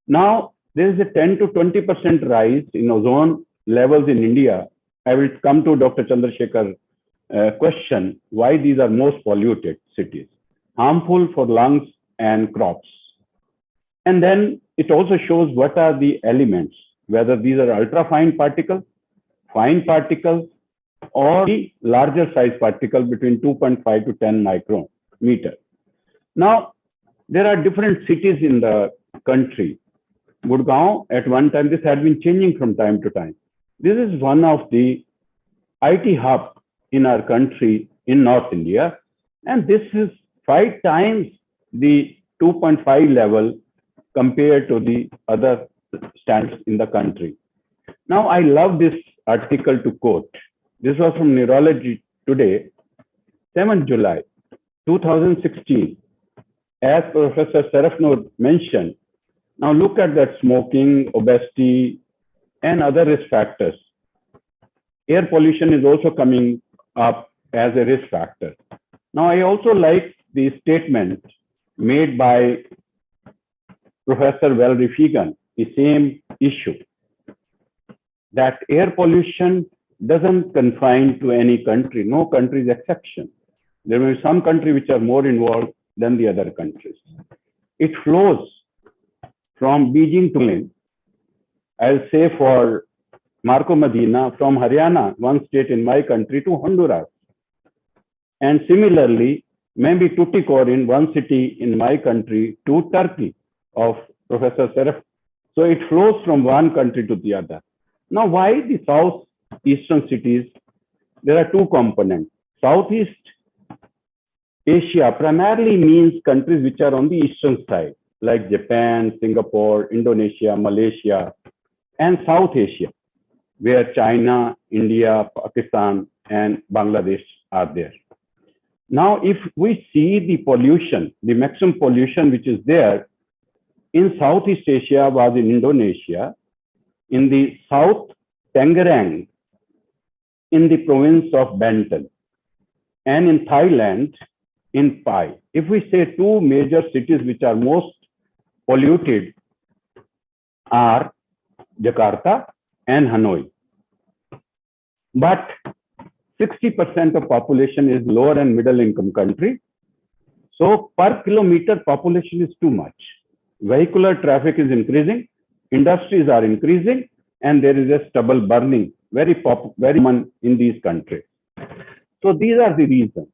[SPEAKER 2] Now, there is a 10 to 20% rise in ozone levels in India. I will come to Dr. Chandrasekhar's question, why these are most polluted cities, harmful for lungs and crops. And then it also shows what are the elements, whether these are ultrafine particles, fine particles or the larger size particle between 2.5 to 10 micrometer. Now, there are different cities in the country. Gurgaon, at one time, this had been changing from time to time. This is one of the IT hub in our country in North India. And this is 5 times the 2.5 level compared to the other standards in the country. Now, I love this article to quote. This was from Neurology today, 7 July 2016. As Professor Sarafnoor mentioned, now look at that smoking, obesity, and other risk factors. Air pollution is also coming up as a risk factor. Now, I also like the statement made by Professor Velrifigan, the same issue, that air pollution doesn't confine to any country. No country is exception. There may be some countries which are more involved than the other countries. It flows from Beijing to Lynn. I'll say for Marco Medina, from Haryana, one state in my country, to Honduras. And similarly, maybe Tuticorin, one city in my country, to Turkey of Professor Seraf. So it flows from one country to the other. Now, why the southeastern cities? There are 2 components. Southeast Asia primarily means countries which are on the eastern side, like Japan, Singapore, Indonesia, Malaysia, and South Asia, where China, India, Pakistan, and Bangladesh are there. Now, if we see the pollution, the maximum pollution which is there in Southeast Asia was in Indonesia, in the South Tangerang, in the province of Banten, and in Thailand, in Pai. If we say 2 major cities which are most polluted are Jakarta and Hanoi. But 60% of population is lower and middle income country. So per kilometer population is too much. Vehicular traffic is increasing, industries are increasing, and there is a stubble burning, very common in these countries. So these are the reasons.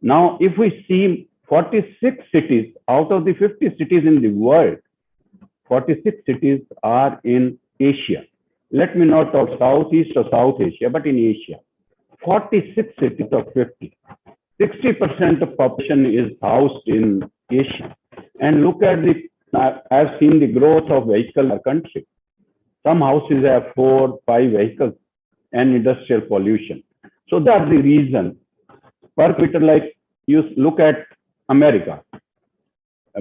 [SPEAKER 2] Now, if we see 46 cities out of the 50 cities in the world, 46 cities are in Asia. Let me not talk Southeast or South Asia, but in Asia. 46 cities of 50. 60% of population is housed in Asia. And look at the, I've seen the growth of vehicle in our country. Some houses have 4, 5 vehicles and industrial pollution. So that's the reason. Per capita, like you look at America,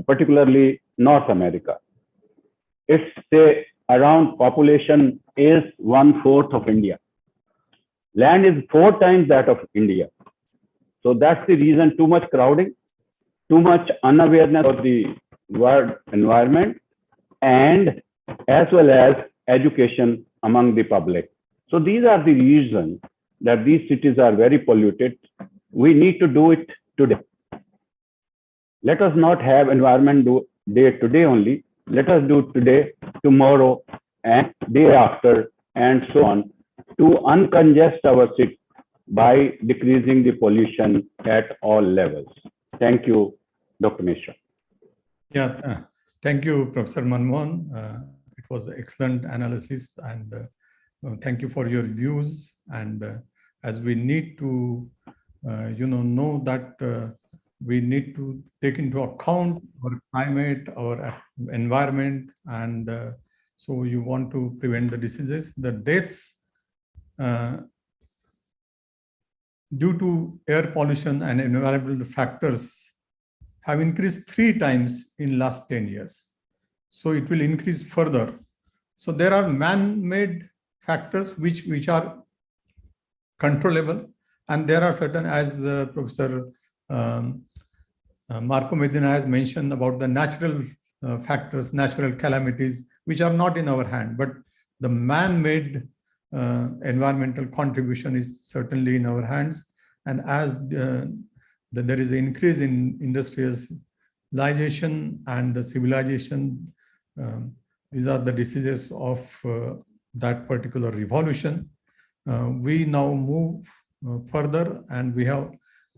[SPEAKER 2] particularly North America. It's say around population is 1/4 of India. Land is 4 times that of India. So that's the reason, too much crowding, too much unawareness of the world environment, and as well as education among the public. So these are the reasons that these cities are very polluted. We need to do it today. Let us not have environment day today only. Let us do today, tomorrow, and day after, and so on, to uncongest our city by decreasing the pollution at all levels. Thank you, Dr. Mishra.
[SPEAKER 6] Yeah, thank you, Professor Manmohan. It was an excellent analysis, and thank you for your views. And as we need to, know that we need to take into account our climate, our environment, and so you want to prevent the diseases. The deaths due to air pollution and environmental factors have increased 3 times in last 10 years. So it will increase further. So there are man-made factors which are controllable, and there are certain, as Professor Marco Medina has mentioned about the natural factors, natural calamities, which are not in our hand, but the man-made environmental contribution is certainly in our hands. And as there is an increase in industrialization and the civilization, these are the diseases of that particular revolution. we now move further, and we have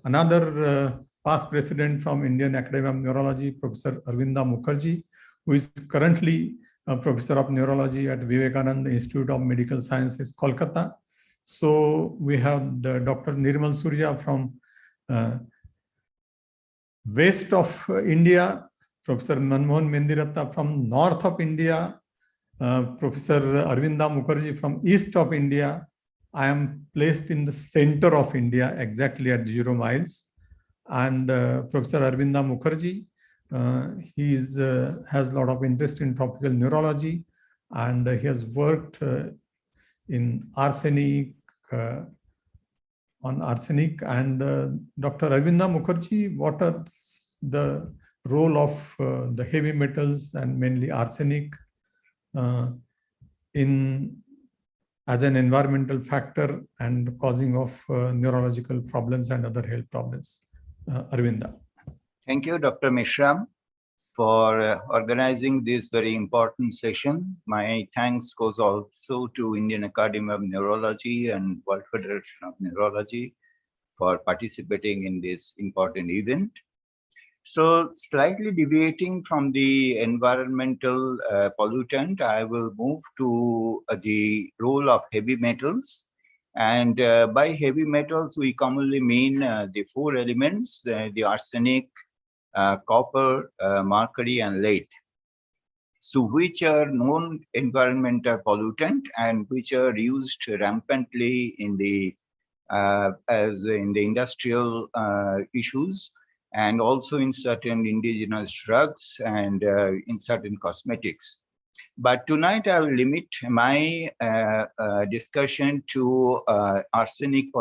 [SPEAKER 6] another past president from Indian Academy of Neurology, Professor Arvinda Mukherjee, who is currently a professor of neurology at Vivekananda Institute of Medical Sciences, Kolkata. So we have Dr. Nirmal Surya from west of India, Professor Manmohan Mendiratta from north of India, Professor Arvinda Mukherjee from east of India. I am placed in the center of India, exactly at 0 miles. And Professor Arvinda Mukherjee, he has a lot of interest in tropical neurology, and he has worked in arsenic, on arsenic. And Dr. Arvinda Mukherjee, what are the role of the heavy metals and mainly arsenic as an environmental factor and causing of neurological problems and other health problems? Arvinda.
[SPEAKER 8] Thank you, Dr. Mishram, for organizing this very important session. My thanks goes also to Indian Academy of Neurology and World Federation of Neurology for participating in this important event. So slightly deviating from the environmental pollutant, I will move to the role of heavy metals. And by heavy metals, we commonly mean the 4 elements, the arsenic, copper, mercury, and lead. So which are known environmental pollutant and which are used rampantly in the as in the industrial issues, and also in certain indigenous drugs and in certain cosmetics. But tonight I will limit my discussion to arsenic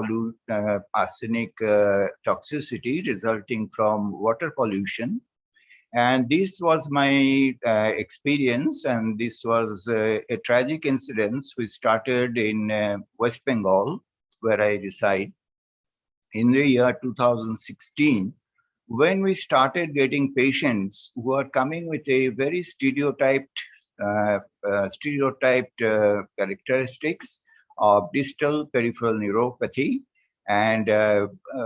[SPEAKER 8] toxicity resulting from water pollution. And this was my experience, and this was a tragic incident which started in West Bengal, where I reside, in the year 2016, when we started getting patients who are coming with a very stereotyped characteristics of distal peripheral neuropathy, and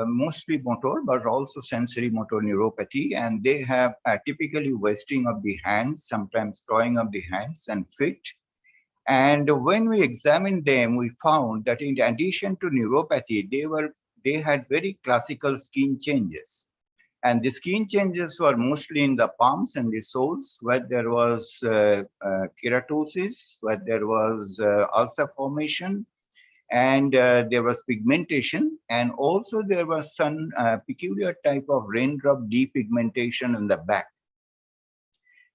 [SPEAKER 8] mostly motor, but also sensory motor neuropathy. And they have typically wasting of the hands, sometimes clawing of the hands and feet. And when we examined them, we found that in addition to neuropathy, they had very classical skin changes. And the skin changes were mostly in the palms and the soles, where there was keratosis, where there was ulcer formation, and there was pigmentation, and also there was some peculiar type of raindrop depigmentation in the back.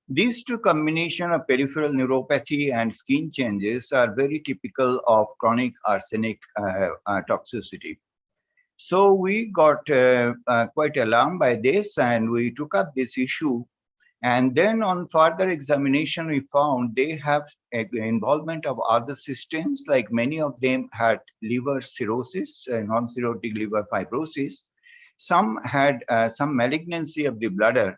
[SPEAKER 8] These two combination of peripheral neuropathy and skin changes are very typical of chronic arsenic toxicity. So we got quite alarmed by this, and we took up this issue. And then on further examination, we found they have involvement of other systems, like many of them had liver cirrhosis, non-cirrhotic liver fibrosis. Some had some malignancy of the bladder.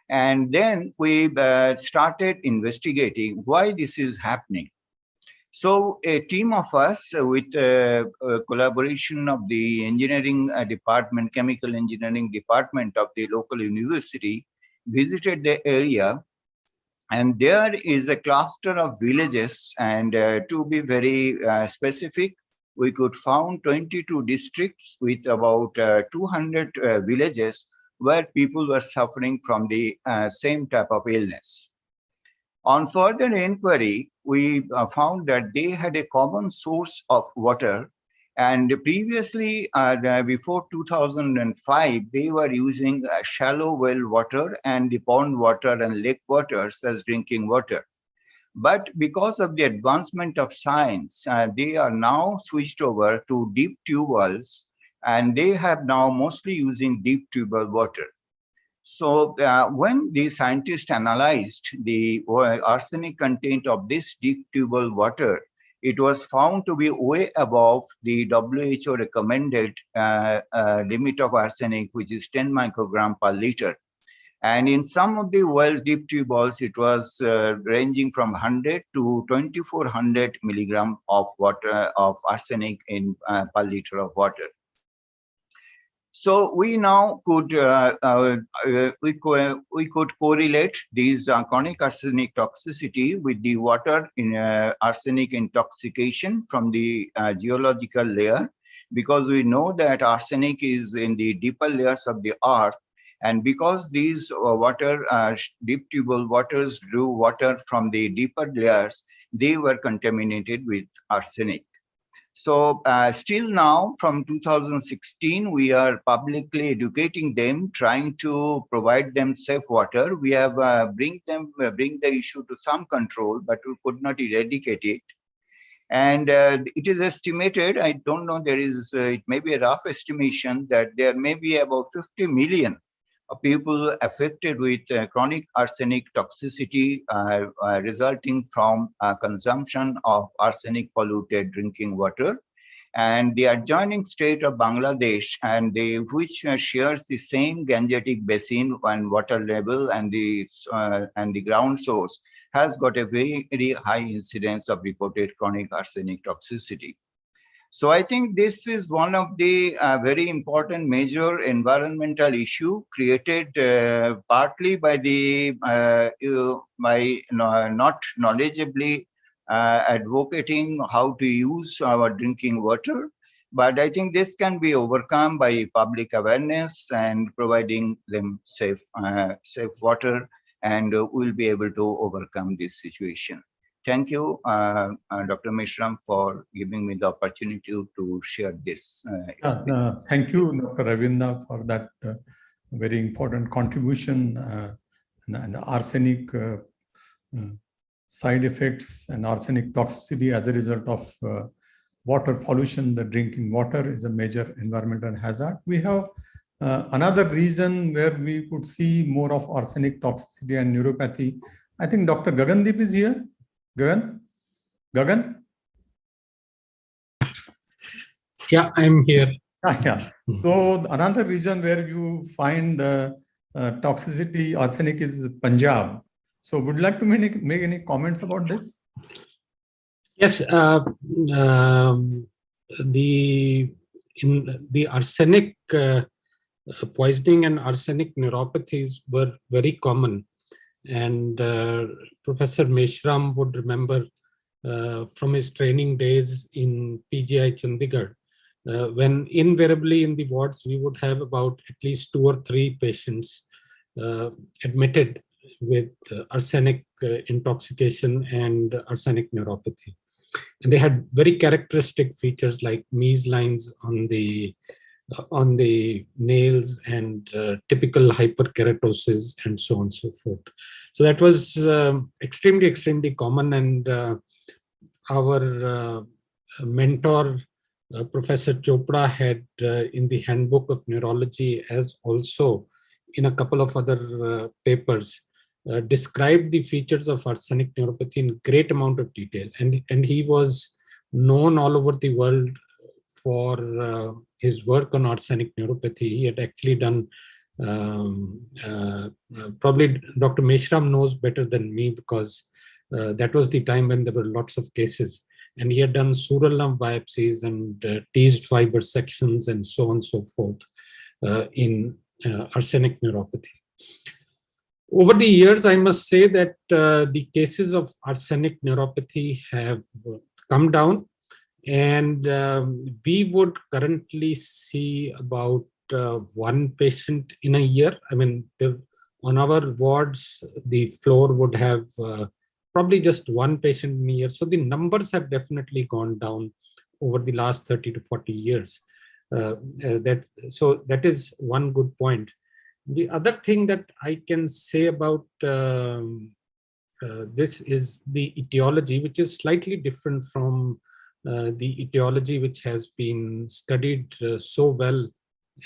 [SPEAKER 8] And then we started investigating why this is happening. So a team of us with collaboration of the engineering department, chemical engineering department of the local university, visited the area, and there is a cluster of villages, and to be very specific, we could found 22 districts with about 200 villages where people were suffering from the same type of illness. On further inquiry, we found that they had a common source of water. And previously, before 2005, they were using shallow well water and the pond water and lake waters as drinking water. But because of the advancement of science, they are now switched over to deep tube wells, and they have now mostly using deep tube well water. So when the scientists analyzed the arsenic content of this deep tube well water, it was found to be way above the WHO recommended limit of arsenic, which is 10 microgram per liter. And in some of the wells, deep tube wells, it was ranging from 100 to 2400 milligram of water of arsenic in per liter of water. So we now could we could correlate these chronic arsenic toxicity with the water in arsenic intoxication from the geological layer, because we know that arsenic is in the deeper layers of the earth, and because these deep tubal waters drew water from the deeper layers, they were contaminated with arsenic. So still now, from 2016, we are publicly educating them, trying to provide them safe water. We have bring the issue to some control, but we could not eradicate it. And it is estimated, I don't know, there is, it may be a rough estimation that there may be about 50 million people affected with chronic arsenic toxicity resulting from consumption of arsenic polluted drinking water. And the adjoining state of Bangladesh, and which shares the same Gangetic basin and water level and the ground source, has got a very, very high incidence of reported chronic arsenic toxicity. So I think this is one of the very important major environmental issue created partly by the not knowledgeably advocating how to use our drinking water. But I think this can be overcome by public awareness and providing them safe water, and we'll be able to overcome this situation. Thank you, Dr. Mishram, for giving me the opportunity to share this.
[SPEAKER 6] Thank you, Dr. Ravinda, for that very important contribution and arsenic side effects and arsenic toxicity as a result of water pollution. The drinking water is a major environmental hazard. We have another region where we could see more of arsenic toxicity and neuropathy. I think Dr. Gagandeep is here. Gagan?
[SPEAKER 1] Yeah, I'm here.
[SPEAKER 6] Yeah. So another region where you find toxicity, arsenic, is Punjab. So would you like to make any comments about this?
[SPEAKER 1] Yes, the arsenic poisoning and arsenic neuropathies were very common. And Professor Meshram would remember from his training days in PGI Chandigarh, when invariably in the wards we would have about at least 2 or 3 patients admitted with arsenic intoxication and arsenic neuropathy. And they had very characteristic features like Mees lines on the nails and typical hyperkeratosis and so on and so forth. So that was extremely common, and our mentor, Professor Chopra, had in the Handbook of Neurology, as also in a couple of other papers, described the features of arsenic neuropathy in great amount of detail. And he was known all over the world for his work on arsenic neuropathy. He had actually done, probably Dr. Meshram knows better than me, because that was the time when there were lots of cases. And he had done sural lump biopsies and teased fiber sections and so on and so forth in arsenic neuropathy. Over the years, I must say that the cases of arsenic neuropathy have come down, and we would currently see about 1 patient in a year. I mean, on our wards, the floor would have probably just 1 patient in a year. So the numbers have definitely gone down over the last 30 to 40 years. So that is one good point. The other thing that I can say about this is the etiology, which is slightly different from the etiology which has been studied so well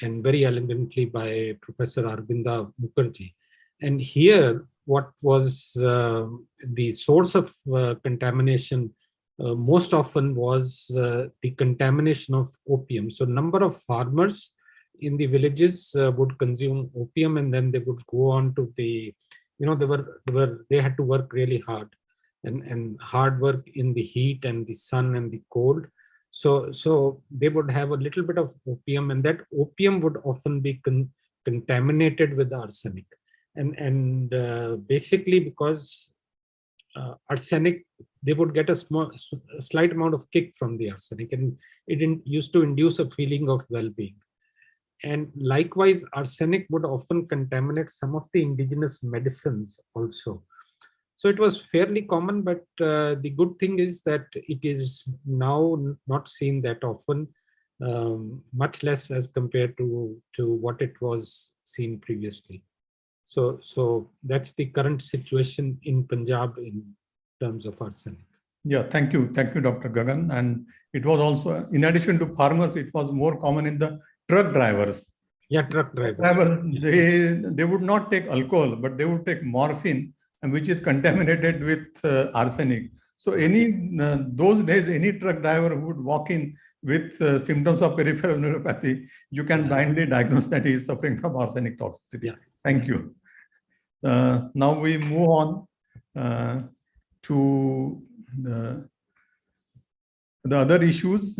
[SPEAKER 1] and very elegantly by Professor Arvinda Mukherjee. And here, what was the source of contamination most often was the contamination of opium. So number of farmers in the villages would consume opium, and then they would go on to the, they had to work really hard, and hard work in the heat and the sun and the cold. So they would have a little bit of opium, and that opium would often be contaminated with arsenic. And basically, because arsenic, they would get a slight amount of kick from the arsenic, and it used to induce a feeling of well-being. And likewise, arsenic would often contaminate some of the indigenous medicines also. So it was fairly common, but the good thing is that it is now not seen that often, much less as compared to what it was seen previously. So that's the current situation in Punjab in terms of arsenic.
[SPEAKER 6] Yeah, thank you, Dr. Gagan. And it was also, in addition to farmers, it was more common in the truck drivers.
[SPEAKER 1] Yeah, truck drivers.
[SPEAKER 6] They would not take alcohol, but they would take morphine, and which is contaminated with arsenic. So those days, any truck driver who would walk in with symptoms of peripheral neuropathy, you can blindly diagnose that he is suffering from arsenic toxicity. Yeah. Thank you. Now we move on to the other issues.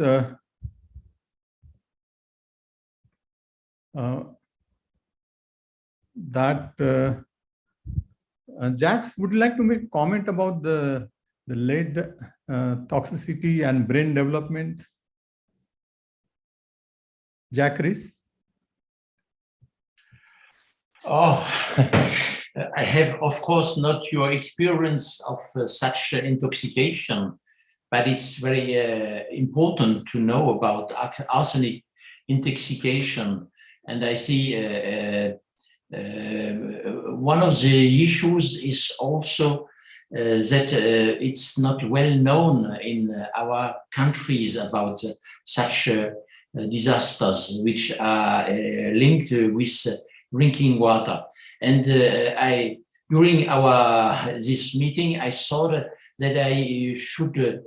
[SPEAKER 6] Jax, would you like to make a comment about the lead toxicity and brain development? Jack Rees?
[SPEAKER 5] Oh, I have, of course, not your experience of such intoxication, but it's very important to know about arsenic intoxication. And I see one of the issues is also that it's not well known in our countries about such disasters which are linked with drinking water. And during this meeting, I thought that I should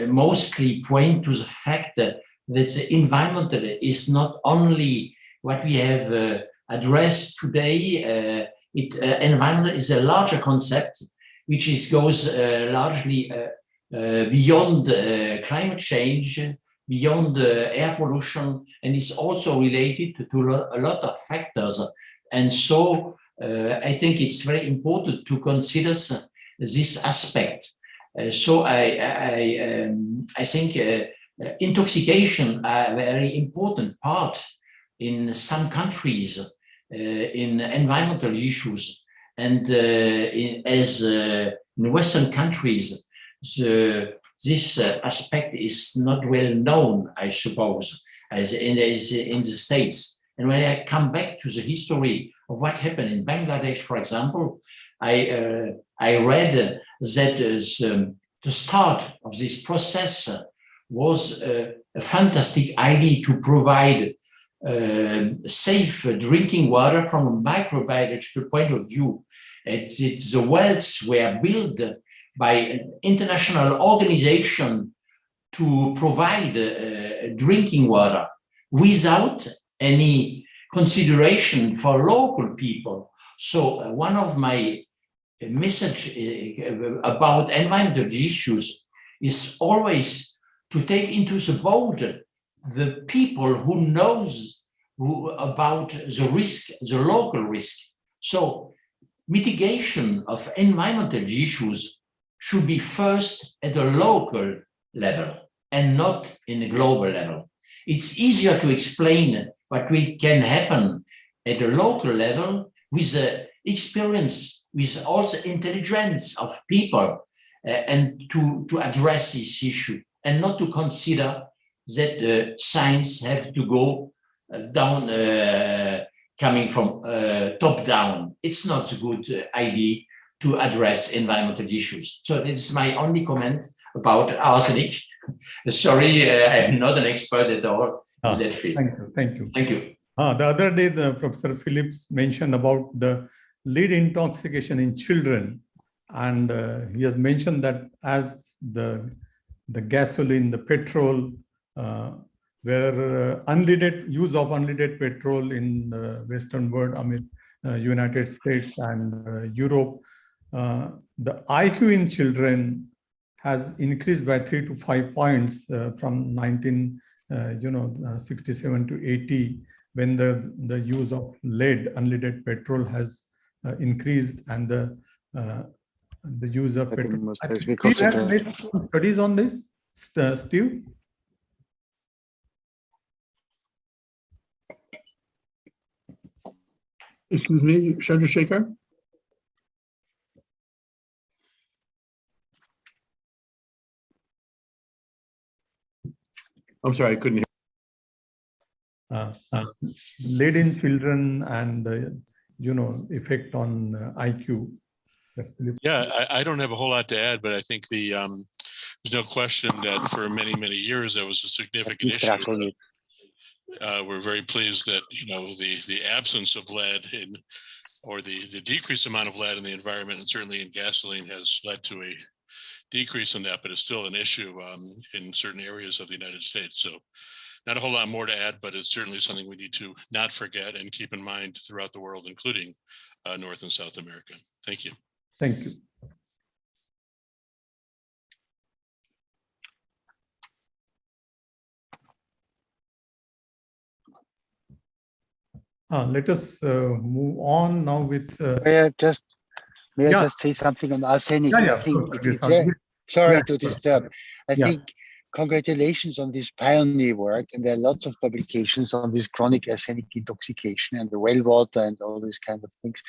[SPEAKER 5] mostly point to the fact that the environmental is not only what we have addressed today. Environment is a larger concept, which goes largely beyond climate change, beyond air pollution, and is also related to a lot of factors. And so I think it's very important to consider this aspect. So I think intoxication are a very important part in some countries in environmental issues, and in Western countries, this aspect is not well known, I suppose, as in the States. And when I come back to the history of what happened in Bangladesh, for example, I read that the start of this process was a fantastic idea to provide safe drinking water from a microbiological point of view. The wells were built by an international organization to provide drinking water without any consideration for local people. So one of my message about environmental issues is always to take into the boat the people who knows about the risk, the local risk. So mitigation of environmental issues should be first at a local level and not in a global level. It's easier to explain what can happen at a local level with the experience, with all the intelligence of people, and to address this issue, and not to consider that science have to go down, coming from top down. It's not a good idea to address environmental issues. So this is my only comment about arsenic. Sorry, I'm not an expert at all in that field.
[SPEAKER 6] Thank you.
[SPEAKER 5] Thank you.
[SPEAKER 6] The other day, Professor Phillips mentioned about the lead intoxication in children. And he has mentioned that as the gasoline, the petrol where use of unleaded petrol in the Western world, I mean, United States and Europe, the IQ in children has increased by 3 to 5 points from 1967 to 80, when the use of unleaded petrol has increased, and the use of petrol. Steve has made some studies on this. Steve?
[SPEAKER 13] Excuse me, Chandrasekhar? I'm sorry, I couldn't hear.
[SPEAKER 6] Lead in children and the effect on IQ.
[SPEAKER 7] Yeah, I don't have a whole lot to add, but I think there's no question that for many, many years that was a significant issue. We're very pleased that the absence of lead or the decreased amount of lead in the environment, and certainly in gasoline, has led to a decrease in that, but it's still an issue in certain areas of the United States. So not a whole lot more to add, but it's certainly something we need to not forget and keep in mind throughout the world, including North and South America. Thank you.
[SPEAKER 6] Thank you. Let us move on now with.
[SPEAKER 9] May I just say something on arsenic?
[SPEAKER 6] Yeah,
[SPEAKER 9] I think sorry to disturb. I think congratulations on this pioneer work, and there are lots of publications on this chronic arsenic intoxication and the well water and all these kind of things.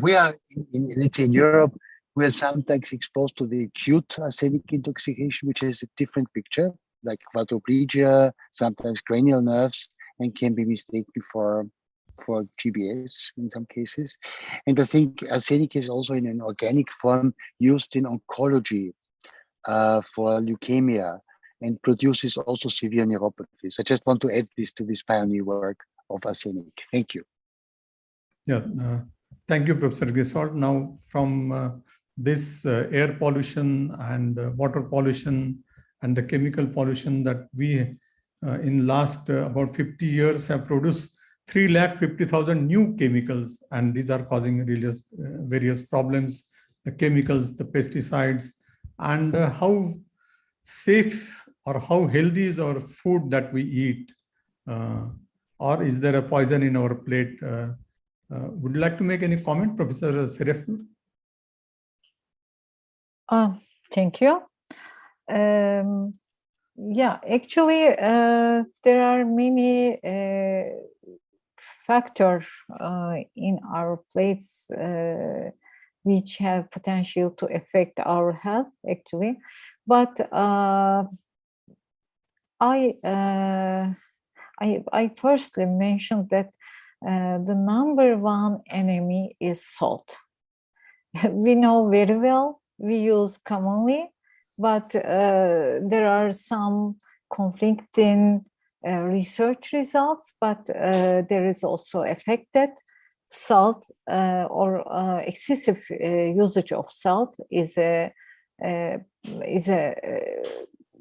[SPEAKER 9] We are let's say in Europe, we are sometimes exposed to the acute arsenic intoxication, which has a different picture, like quadriplegia, sometimes cranial nerves, and can be mistaken for GBS in some cases. And I think arsenic is also in an organic form used in oncology for leukemia, and produces also severe neuropathies. I just want to add this to this pioneer work of arsenic. Thank you.
[SPEAKER 6] Yeah, thank you, Professor Giswald. Now, from this air pollution and water pollution and the chemical pollution that we in last about 50 years have produced 350,000 new chemicals, and these are causing various problems, the chemicals, the pesticides, and how safe or how healthy is our food that we eat, or is there a poison in our plate? Would you like to make any comment, Professor Serefnoor?
[SPEAKER 3] Thank you. Yeah, actually, there are many factors in our plates which have potential to affect our health, actually. But I firstly mentioned that the number one enemy is salt. We know very well, we use commonly, but there are some conflicting research results, but there is also effect that salt or excessive usage of salt is a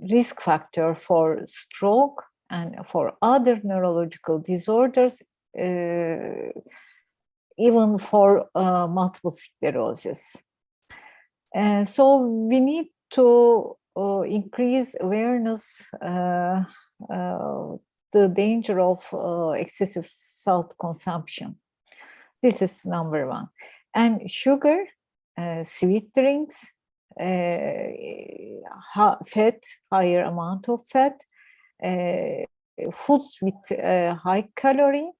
[SPEAKER 3] risk factor for stroke and for other neurological disorders, even for multiple sclerosis. So we need to increase awareness the danger of excessive salt consumption. This is number one. And sugar, sweet drinks, fat, higher amount of fat, foods with high calorie,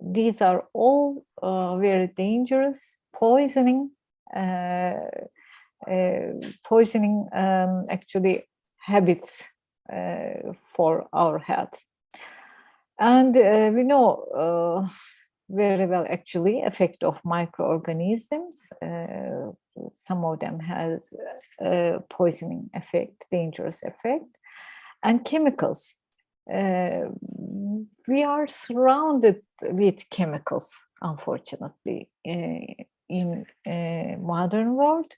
[SPEAKER 3] these are all very dangerous, poisoning actually habits for our health. And we know very well actually effect of microorganisms. Some of them has poisoning effect, dangerous effect, and chemicals. We are surrounded with chemicals, unfortunately, in modern world,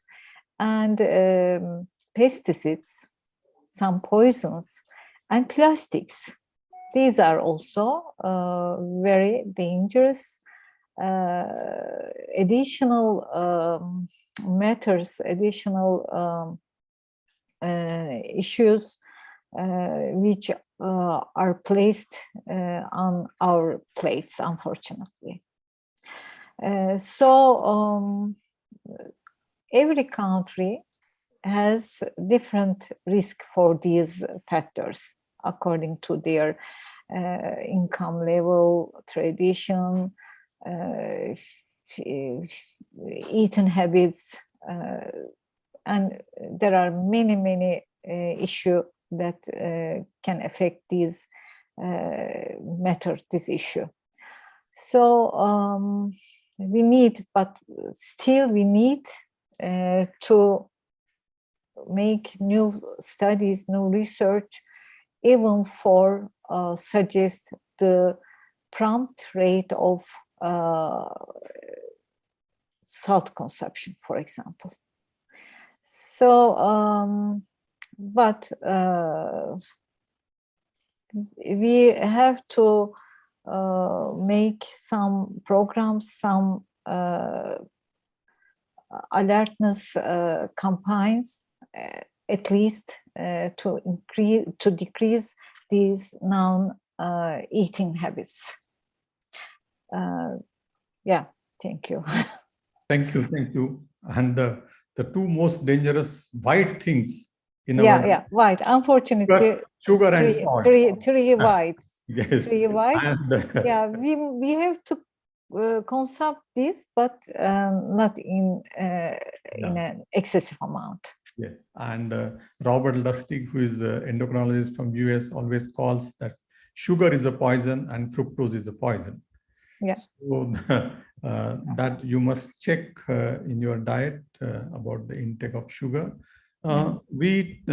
[SPEAKER 3] and pesticides, some poisons, And plastics. These are also very dangerous additional matters, additional issues which are placed on our plates, unfortunately. So every country has different risk for these factors according to their income level, tradition, eating habits, and there are many issues that can affect this this issue. So we need, but still we need to make new studies, new research, even for suggest the prompt rate of salt consumption, for example. So, but we have to make some programs, some alertness campaigns, at least to decrease these non-eating habits. Yeah, thank you.
[SPEAKER 6] Thank you. And the two most dangerous white things in
[SPEAKER 3] our white. Unfortunately,
[SPEAKER 6] sugar and salt.
[SPEAKER 3] Three whites.
[SPEAKER 6] Yes.
[SPEAKER 3] Three whites.
[SPEAKER 6] And,
[SPEAKER 3] yeah, we have to consume this, but not in an excessive amount.
[SPEAKER 6] Yes, and Robert Lustig, who is an endocrinologist from US, always calls that sugar is a poison and fructose is a poison.
[SPEAKER 3] Yeah.
[SPEAKER 6] So that you must check in your diet about the intake of sugar. We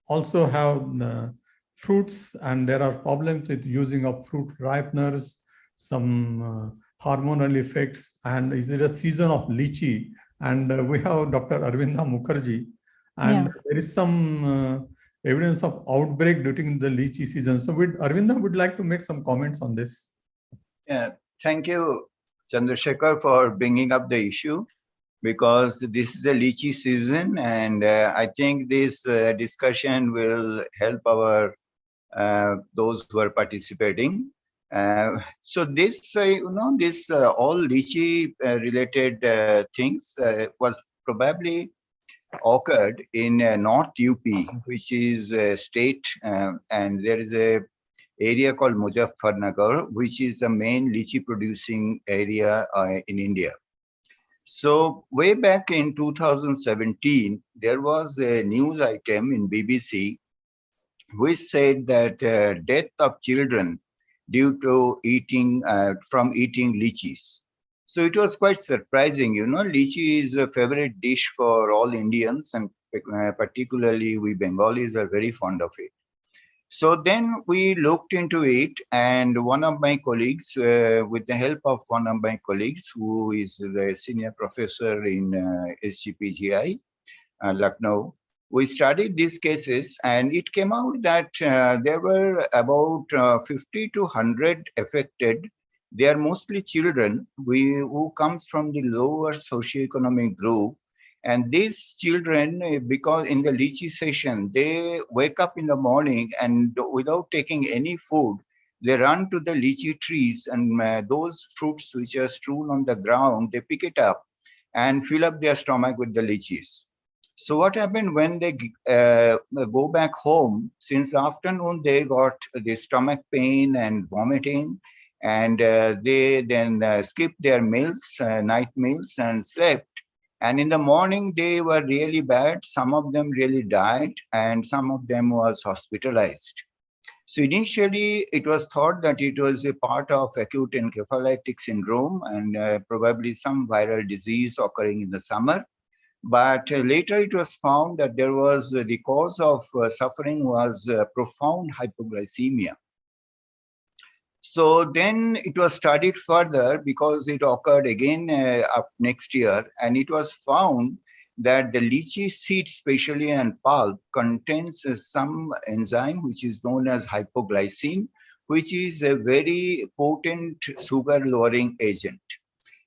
[SPEAKER 6] also have fruits, and there are problems with using of fruit ripeners, some hormonal effects, and is it a season of lychee? And we have Dr. Arvinda Mukherjee, and there is some evidence of outbreak during the lychee season. So Arvinda would like to make some comments on this.
[SPEAKER 8] Yeah, thank you, Chandrasekhar, for bringing up the issue, because this is a lychee season, and I think this discussion will help our those who are participating. So this, this all lychee related things was probably occurred in North UP, which is a state, and there is a area called Muzaffarnagar, which is the main lychee producing area in India. So way back in 2017, there was a news item in BBC which said that death of children due to eating from eating lychees. So it was quite surprising. Lychee is a favorite dish for all Indians, and particularly we Bengalis are very fond of it. So then we looked into it, and one of my colleagues, with the help of one of my colleagues, who is the senior professor in SGPGI, Lucknow, we studied these cases, and it came out that there were about 50 to 100 affected. They are mostly children who comes from the lower socioeconomic group. And these children, because in the lychee session, they wake up in the morning and without taking any food, they run to the lychee trees, and those fruits which are strewn on the ground, they pick it up and fill up their stomach with the lychees. So what happened when they go back home, since the afternoon they got the stomach pain and vomiting, and they then skipped their meals, night meals, and slept. And in the morning, they were really bad. Some of them really died, and some of them was hospitalized. So initially, it was thought that it was a part of acute encephalitic syndrome and probably some viral disease occurring in the summer. But later it was found that there was the cause of suffering was profound hypoglycemia. So then it was studied further because it occurred again next year, and it was found that the lychee seed, especially and pulp, contains some enzyme which is known as hypoglycine, which is a very potent sugar-lowering agent.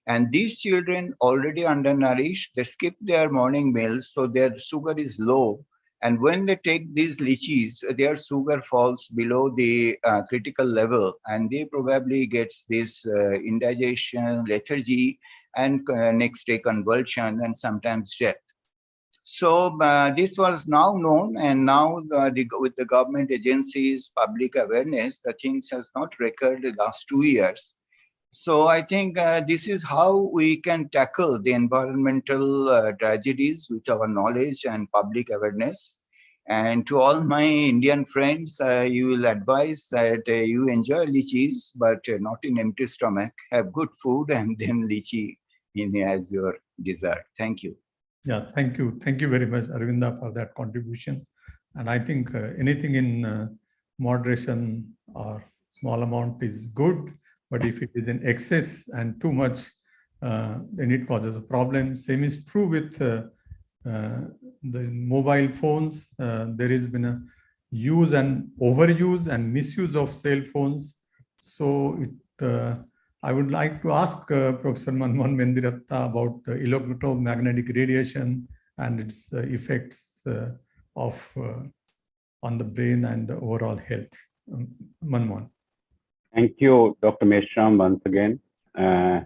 [SPEAKER 8] And these children already undernourished, they skip their morning meals, so their sugar is low. And when they take these lychees, their sugar falls below the critical level, and they probably get this indigestion, lethargy, and next day convulsion, and sometimes death. So this was now known, and now with the government agencies, public awareness, the things has not recurred the last 2 years. So I think this is how we can tackle the environmental tragedies with our knowledge and public awareness. And to all my Indian friends, you will advise that you enjoy lychees, but not in empty stomach. Have good food and then lychee as your dessert. Thank you.
[SPEAKER 6] Yeah, thank you. Thank you very much, Arvinda, for that contribution. And I think anything in moderation or small amount is good, but if it is in excess and too much, then it causes a problem. Same is true with the mobile phones. There has been a use and overuse and misuse of cell phones. So I would like to ask Professor Manmohan Mendiratta about the electromagnetic radiation and its effects on the brain and the overall health. Manmohan.
[SPEAKER 2] Thank you, Dr. Meshram, once again.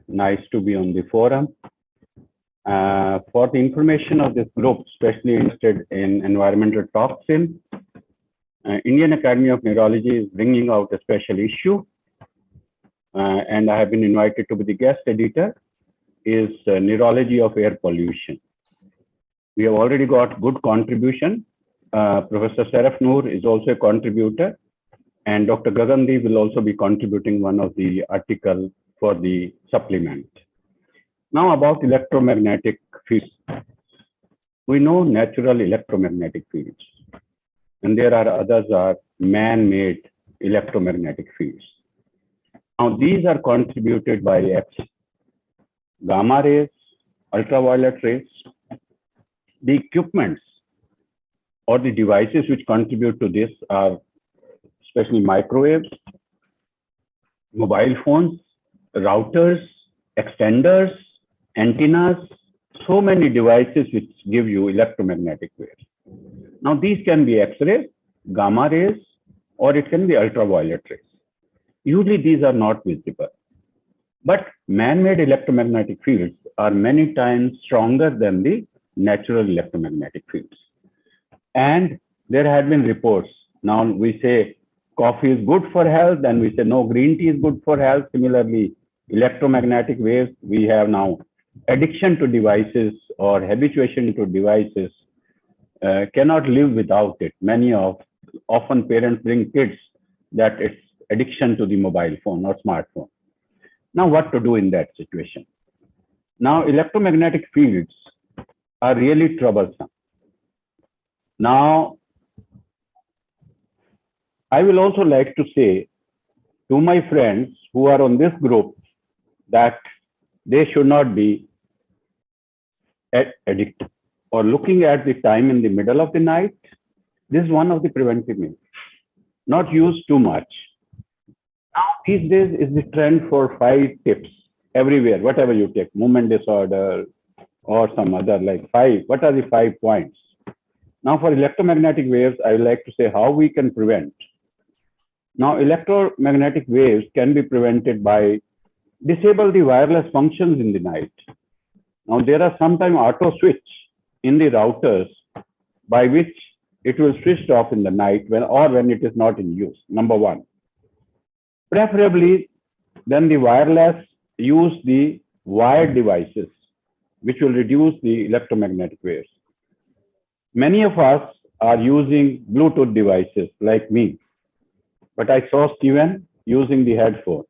[SPEAKER 2] Nice to be on the forum. For the information of this group, especially interested in environmental toxin, Indian Academy of Neurology is bringing out a special issue. And I have been invited to be the guest editor, is Neurology of Air Pollution. We have already got good contribution. Professor Saraf Noor is also a contributor, and Dr. Gagandeep will also be contributing one of the articles for the supplement. Now about electromagnetic fields. We know natural electromagnetic fields, and there are others are man-made electromagnetic fields. Now these are contributed by X, gamma rays, ultraviolet rays. The equipments or the devices which contribute to this are especially microwaves, mobile phones, routers, extenders, antennas, so many devices which give you electromagnetic waves. Now these can be X-rays, gamma rays, or it can be ultraviolet rays. Usually these are not visible. But man-made electromagnetic fields are many times stronger than the natural electromagnetic fields. And there have been reports. Now we say coffee is good for health, and we say no, green tea is good for health. Similarly, electromagnetic waves, we have now addiction to devices or habituation to devices, cannot live without it. Often parents bring kids that it's addiction to the mobile phone or smartphone. Now what to do in that situation? Now electromagnetic fields are really troublesome. Now, I will also like to say to my friends who are on this group that they should not be addicted or looking at the time in the middle of the night. This is one of the preventive means. Not use too much. Now, these days is the trend for 5 tips everywhere, whatever you take, movement disorder or some other like 5. What are the 5 points? Now, for electromagnetic waves, I would like to say how we can prevent. Now, electromagnetic waves can be prevented by disable the wireless functions in the night. Now, there are sometimes auto switch in the routers by which it will switch off in the night when it is not in use, number 1. Preferably, then the wireless use the wired devices, which will reduce the electromagnetic waves. Many of us are using Bluetooth devices like me, but I saw Steven using the headphone.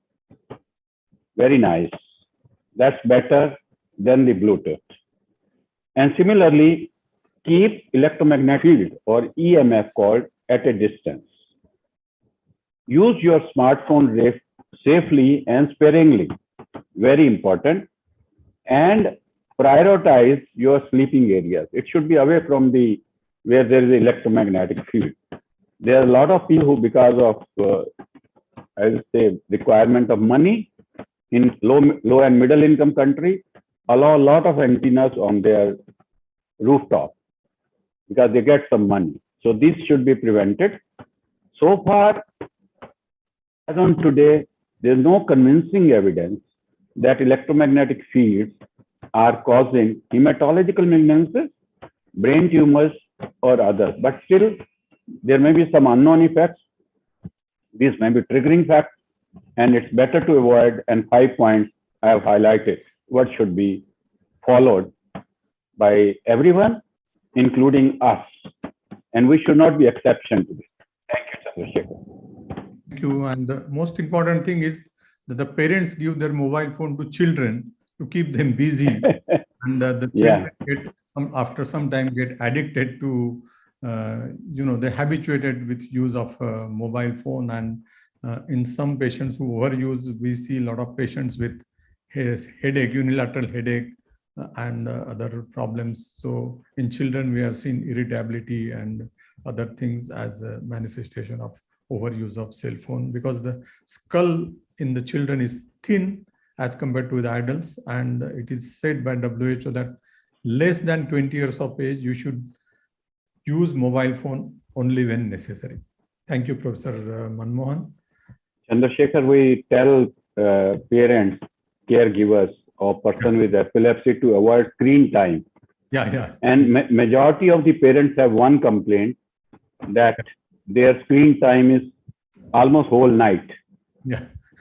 [SPEAKER 2] Very nice. That's better than the Bluetooth. And similarly, keep electromagnetic field or EMF called at a distance. Use your smartphone safely and sparingly. Very important. And prioritize your sleeping areas. It should be away from where there is electromagnetic field. There are a lot of people who, because of I would say requirement of money in low and middle income countries, allow a lot of antennas on their rooftop because they get some money. So this should be prevented. So far, as on today, there is no convincing evidence that electromagnetic fields are causing hematological malignancies, brain tumors, or others. But still, there may be some unknown effects. These may be triggering facts, and it's better to avoid. And 5 points I have highlighted what should be followed by everyone, including us. And we should not be exception to this. Thank you, Chandrasekhar.
[SPEAKER 6] Thank you. And the most important thing is that the parents give their mobile phone to children to keep them busy. And the children after some time get addicted to, they're habituated with use of mobile phone. And in some patients who overuse, we see a lot of patients with headache, unilateral headache, and other problems. So in children, we have seen irritability and other things as a manifestation of overuse of cell phone, because the skull in the children is thin as compared to the adults. And it is said by WHO that less than 20 years of age, you should use mobile phone only when necessary. Thank you, Professor Manmohan.
[SPEAKER 2] Chandrasekhar, we tell parents, caregivers, or person with epilepsy to avoid screen time. And majority of the parents have one complaint, that their screen time is almost whole night.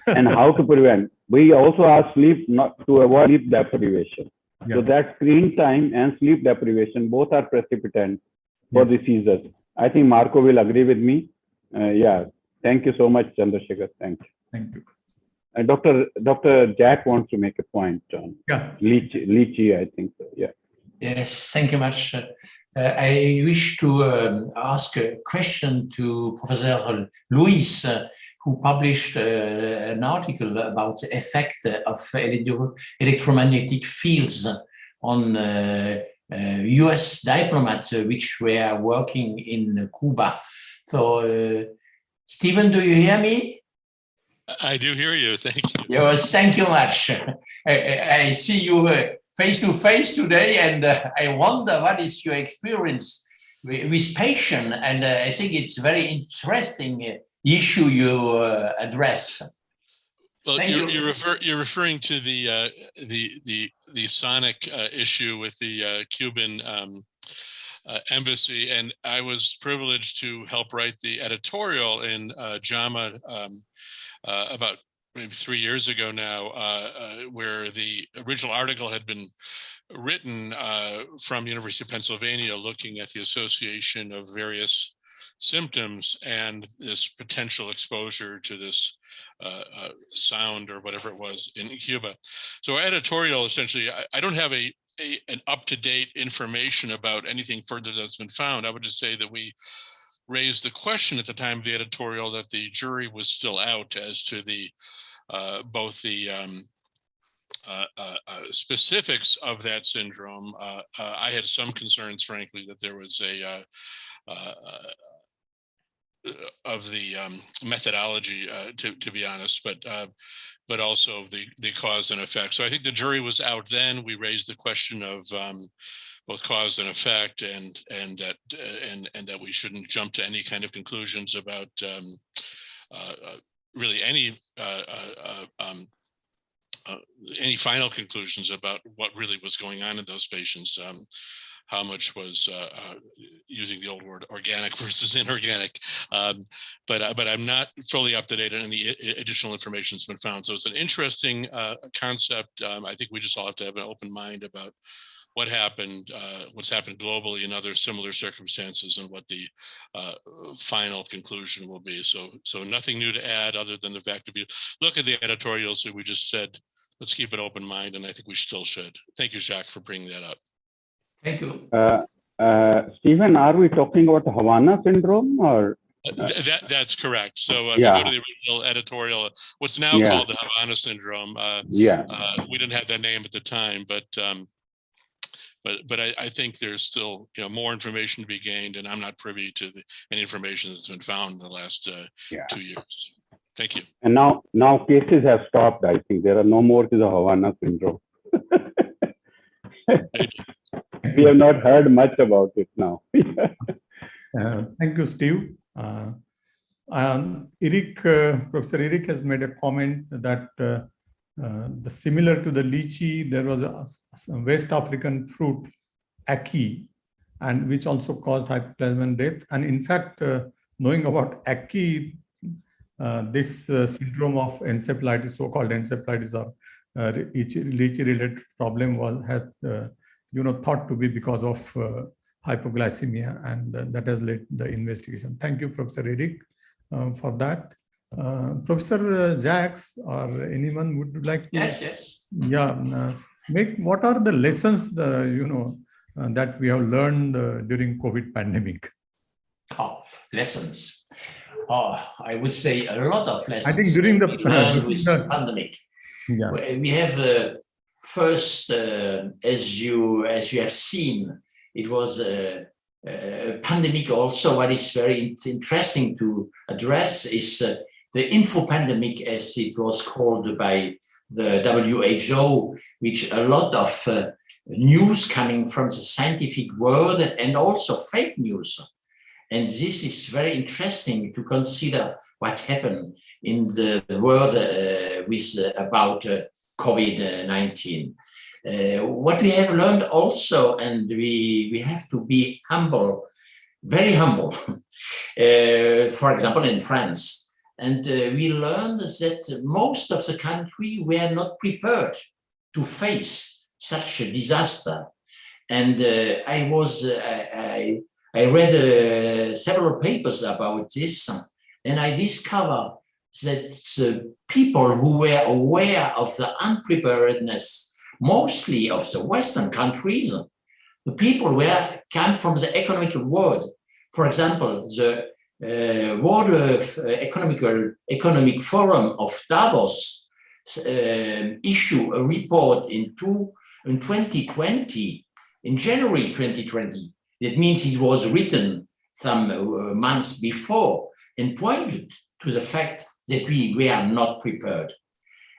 [SPEAKER 2] And how to prevent? We also ask sleep, not to avoid sleep deprivation. So that screen time and sleep deprivation both are precipitant for the seizures. I think Marco will agree with me. Thank you so much, Chandrasekhar. Thank you.
[SPEAKER 6] Thank you.
[SPEAKER 2] And Dr. Jack wants to make a point on Lychee, I think so.
[SPEAKER 5] Yes, thank you much. I wish to ask a question to Professor Luis, who published an article about the effect of electromagnetic fields on US diplomats which were working in Cuba. So, Stephen, do you hear me?
[SPEAKER 7] I do hear you. Thank you.
[SPEAKER 5] Yes, thank you much. I see you face to face today, and I wonder what is your experience with patients. And I think it's a very interesting issue you address.
[SPEAKER 7] Well, you're referring to the sonic issue with the Cuban embassy, and I was privileged to help write the editorial in JAMA about maybe 3 years ago now, where the original article had been written from University of Pennsylvania, looking at the association of various symptoms and this potential exposure to this sound or whatever it was in Cuba. So our editorial, essentially, I don't have an up-to-date information about anything further that's been found. I would just say that we raised the question at the time of the editorial that the jury was still out as to the both the specifics of that syndrome. I had some concerns, frankly, that there was of the methodology, to be honest, but also of the cause and effect. So I think the jury was out then. We raised the question of both cause and effect, and that we shouldn't jump to any kind of conclusions about really any final conclusions about what really was going on in those patients. How much was using the old word organic versus inorganic, but I'm not fully up to date on any additional information that's been found. So it's an interesting concept. I think we just all have to have an open mind about what happened, what's happened globally in other similar circumstances, and what the final conclusion will be. So nothing new to add other than the fact, if you look at the editorials that we just said, let's keep an open mind, and I think we still should. Thank you, Jacques, for bringing that up.
[SPEAKER 5] Thank you.
[SPEAKER 2] Stephen, are we talking about Havana syndrome or?
[SPEAKER 7] That's correct. So if you go to the original editorial, what's now called the Havana syndrome, we didn't have that name at the time, but But I think there's still more information to be gained, and I'm not privy to any information that's been found in the last 2 years. Thank you.
[SPEAKER 2] And now cases have stopped. I think there are no more to the Havana syndrome. We have not heard much about it now.
[SPEAKER 6] Thank you, Steve. Professor Eric has made a comment that similar to the lychee, there was a West African fruit, ackee, and which also caused hypoplasma death. And in fact, knowing about ackee, this syndrome of encephalitis, so-called encephalitis or lychee-related problem has thought to be because of hypoglycemia, and that has led the investigation. Thank you, Professor Eric, for that. Professor Jacques or anyone would like to?
[SPEAKER 5] Yes.
[SPEAKER 6] Yeah. What are the lessons that we have learned during COVID pandemic?
[SPEAKER 5] Lessons. I would say a lot of lessons.
[SPEAKER 6] I think during the
[SPEAKER 5] pandemic,
[SPEAKER 6] yeah.
[SPEAKER 5] We have first, as you have seen, it was a pandemic. Also, what is very interesting to address is the info pandemic, as it was called by the WHO, which a lot of news coming from the scientific world and also fake news. And this is very interesting to consider what happened in the world about COVID-19. What we have learned also, and we have to be humble, very humble, for example, in France. And we learned that most of the country were not prepared to face such a disaster. And I read several papers about this, and I discovered that the people who were aware of the unpreparedness, mostly of the Western countries, the people came from the economic world. For example, the World Economic Forum of Davos issued a report in 2020, in January 2020. That means it was written some months before and pointed to the fact that we were not prepared.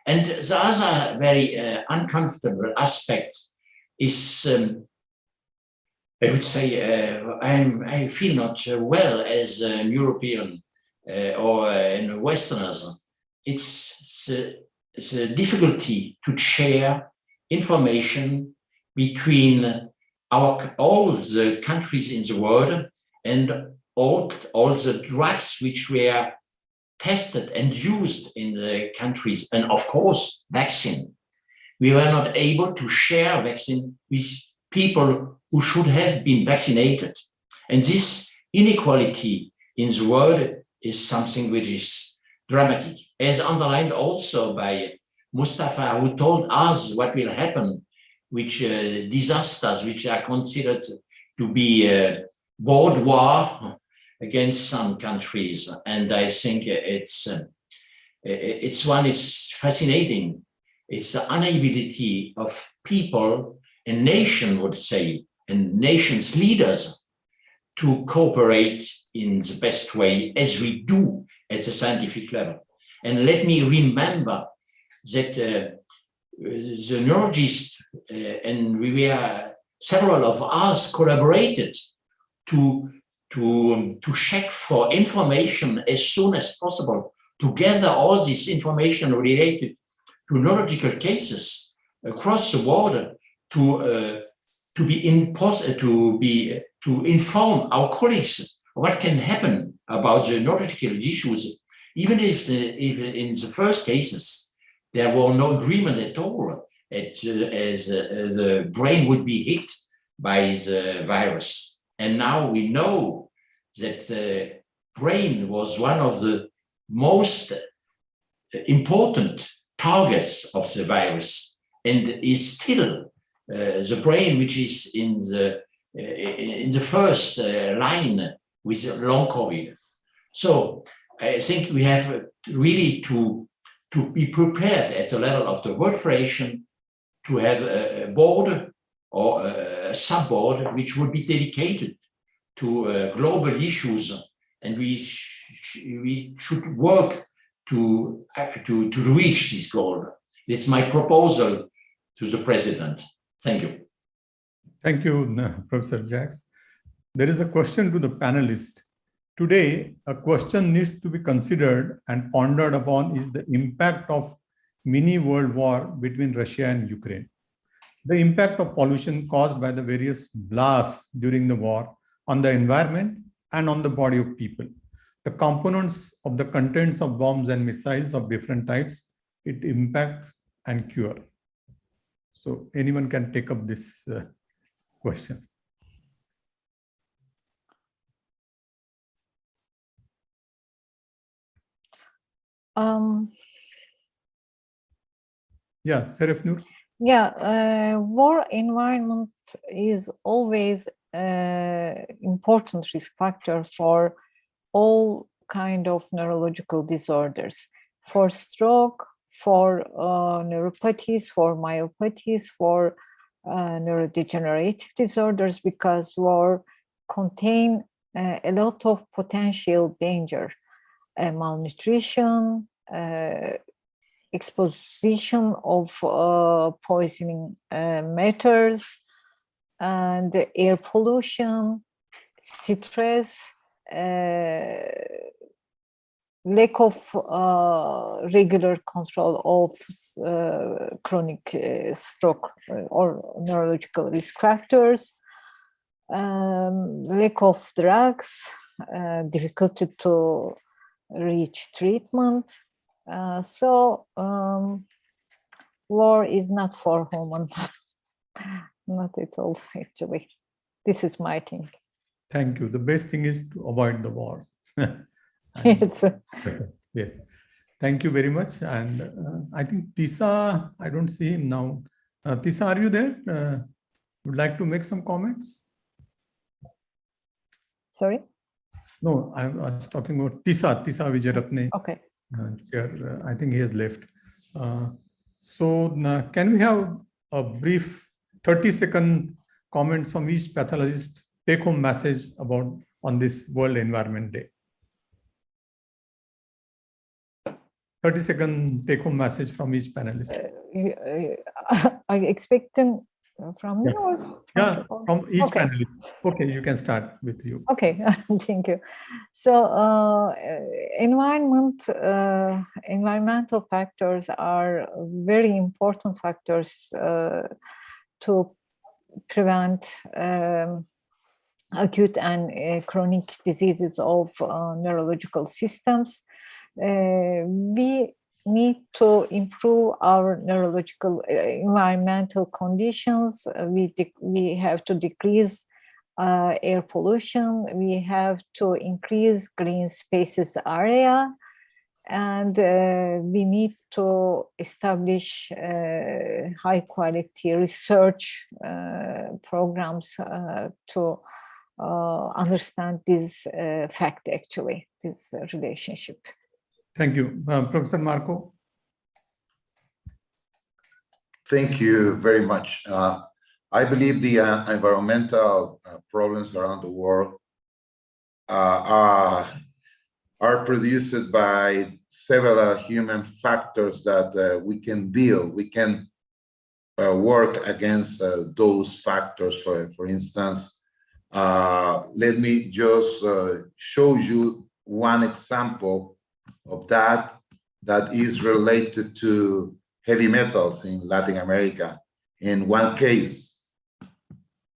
[SPEAKER 5] And the other very uncomfortable aspect is, I would say, I feel not well as a European or a Westerners. It's a difficulty to share information between all the countries in the world and all the drugs which were tested and used in the countries, and of course, vaccine. We were not able to share vaccine with people who should have been vaccinated. And this inequality in the world is something which is dramatic, as underlined also by Mustafa, who told us what will happen, which disasters which are considered to be world war against some countries. And I think it's fascinating. It's the inability of people, a nation would say, and nations leaders to cooperate in the best way as we do at the scientific level. And let me remember that the neurologists and several of us collaborated to check for information as soon as possible, to gather all this information related to neurological cases across the border, to inform our colleagues what can happen about the neurological issues, even if in the first cases there was no agreement at all as the brain would be hit by the virus. And now we know that the brain was one of the most important targets of the virus, and is still the brain which is in the first line with long COVID. So I think we have really to be prepared at the level of the World Federation to have a board or a sub-board which would be dedicated to global issues, and we should work to reach this goal. It's my proposal to the President. Thank you.
[SPEAKER 6] Thank you, Professor Jacks. There is a question to the panelists. Today, a question needs to be considered and pondered upon is the impact of mini world war between Russia and Ukraine. The impact of pollution caused by the various blasts during the war on the environment and on the body of people. The components of the contents of bombs and missiles of different types, it impacts and cure. So anyone can take up this question. Yeah, Serif Nur.
[SPEAKER 3] Yeah, war environment is always an important risk factor for all kind of neurological disorders, for stroke, for neuropathies, for myopathies, for neurodegenerative disorders, because war contain a lot of potential danger, malnutrition, exposition of poisoning matters, and air pollution, stress, lack of regular control of chronic stroke or neurological risk factors, lack of drugs, difficulty to reach treatment. So war is not for human, not at all, actually. This is my thing.
[SPEAKER 6] Thank you. The best thing is to avoid the wars.
[SPEAKER 3] Yes.
[SPEAKER 6] Yes. Thank you very much. And I think Tisa, I don't see him now. Tisa, are you there? Would like to make some comments?
[SPEAKER 3] Sorry?
[SPEAKER 6] No, I was talking about Tisa Vijayaratne.
[SPEAKER 3] Okay.
[SPEAKER 6] Chair, I think he has left. So can we have a brief 30-second comments from each pathologist, take-home message about on this World Environment Day? 30-second take-home message from each panelist.
[SPEAKER 3] Are you expecting from me or
[SPEAKER 6] from each panelist? Okay, you can start with you.
[SPEAKER 3] Okay, thank you. So environmental factors are very important factors to prevent acute and chronic diseases of neurological systems. We need to improve our neurological environmental conditions. We have to decrease air pollution. We have to increase green spaces area, and we need to establish high quality research programs to understand this fact, actually, this relationship.
[SPEAKER 6] Thank you. Professor Marco.
[SPEAKER 12] Thank you very much. I believe the environmental problems around the world are produced by several human factors that we can deal. We can work against those factors. For instance, let me just show you one example of that is related to heavy metals in Latin America. In one case,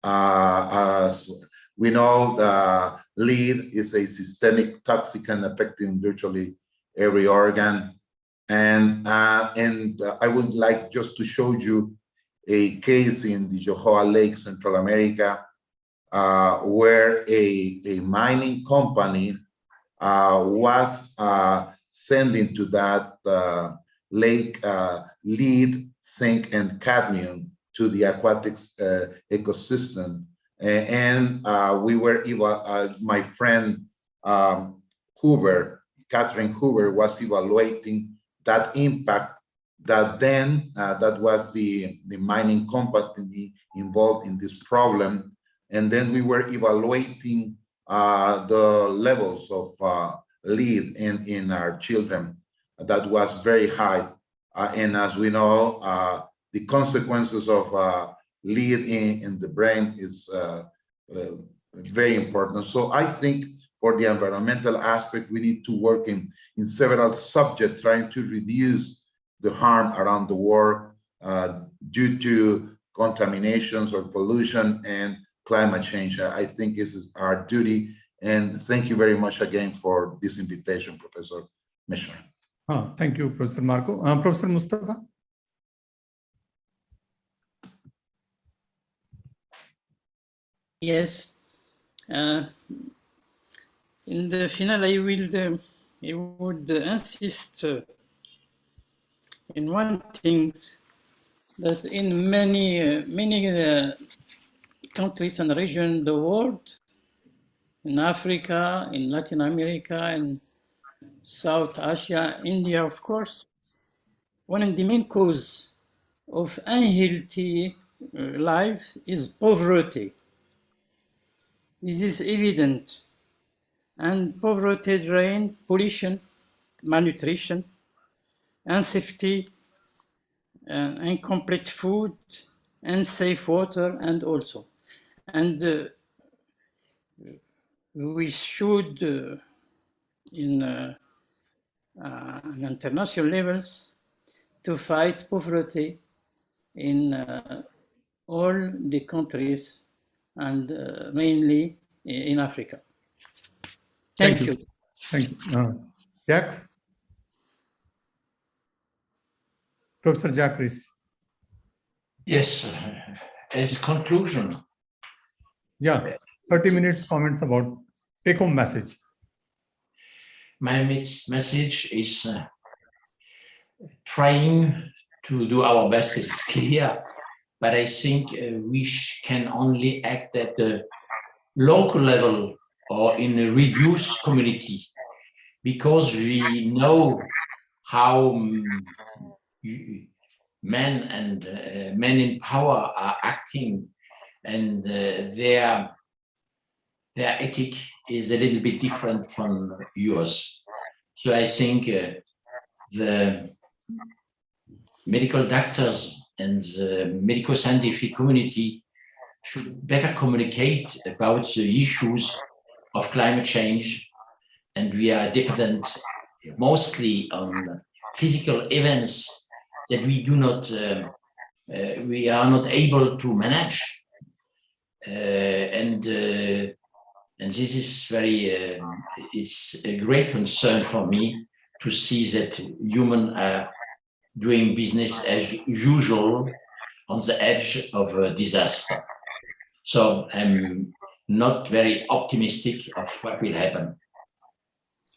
[SPEAKER 12] as we know, the lead is a systemic toxicant affecting virtually every organ. And I would like just to show you a case in the Yohoa Lake, Central America, where a mining company was sending to that lake lead, zinc, and cadmium to the aquatic ecosystem. And we were, my friend Catherine Hoover was evaluating that impact that then that was the mining company involved in this problem. And then we were evaluating the levels of lead in our children. That was very high. And as we know, the consequences of lead in the brain is very important. So I think for the environmental aspect, we need to work in several subjects, trying to reduce the harm around the world due to contaminations or pollution and climate change. I think this is our duty. And thank you very much again for this invitation, Professor Mishra.
[SPEAKER 6] Thank you, Professor Marco. Professor Mustafa?
[SPEAKER 11] Yes. In the final, I would insist in one thing, that in many countries and regions in the world, in Africa, in Latin America, in South Asia, India, of course, one of the main causes of unhealthy life is poverty. This is evident. And poverty drain pollution, malnutrition, unsafety, incomplete food, unsafe water, and also. And we should, in international levels, to fight poverty in all the countries and mainly in Africa. Thank you.
[SPEAKER 6] Thank you. Jacques? Professor Jacques Rees.
[SPEAKER 5] Yes, as conclusion.
[SPEAKER 6] Yeah, 30 minutes comments about take-home message.
[SPEAKER 5] My message is trying to do our best. It's clear, but I think we can only act at the local level or in a reduced community, because we know how men and men in power are acting, and their ethic is a little bit different from yours. So I think the medical doctors and the medical scientific community should better communicate about the issues of climate change, and we are dependent mostly on physical events that we do not, we are not able to manage, and this is very, it's a great concern for me to see that humans are doing business as usual on the edge of a disaster. So I'm not very optimistic of what will happen.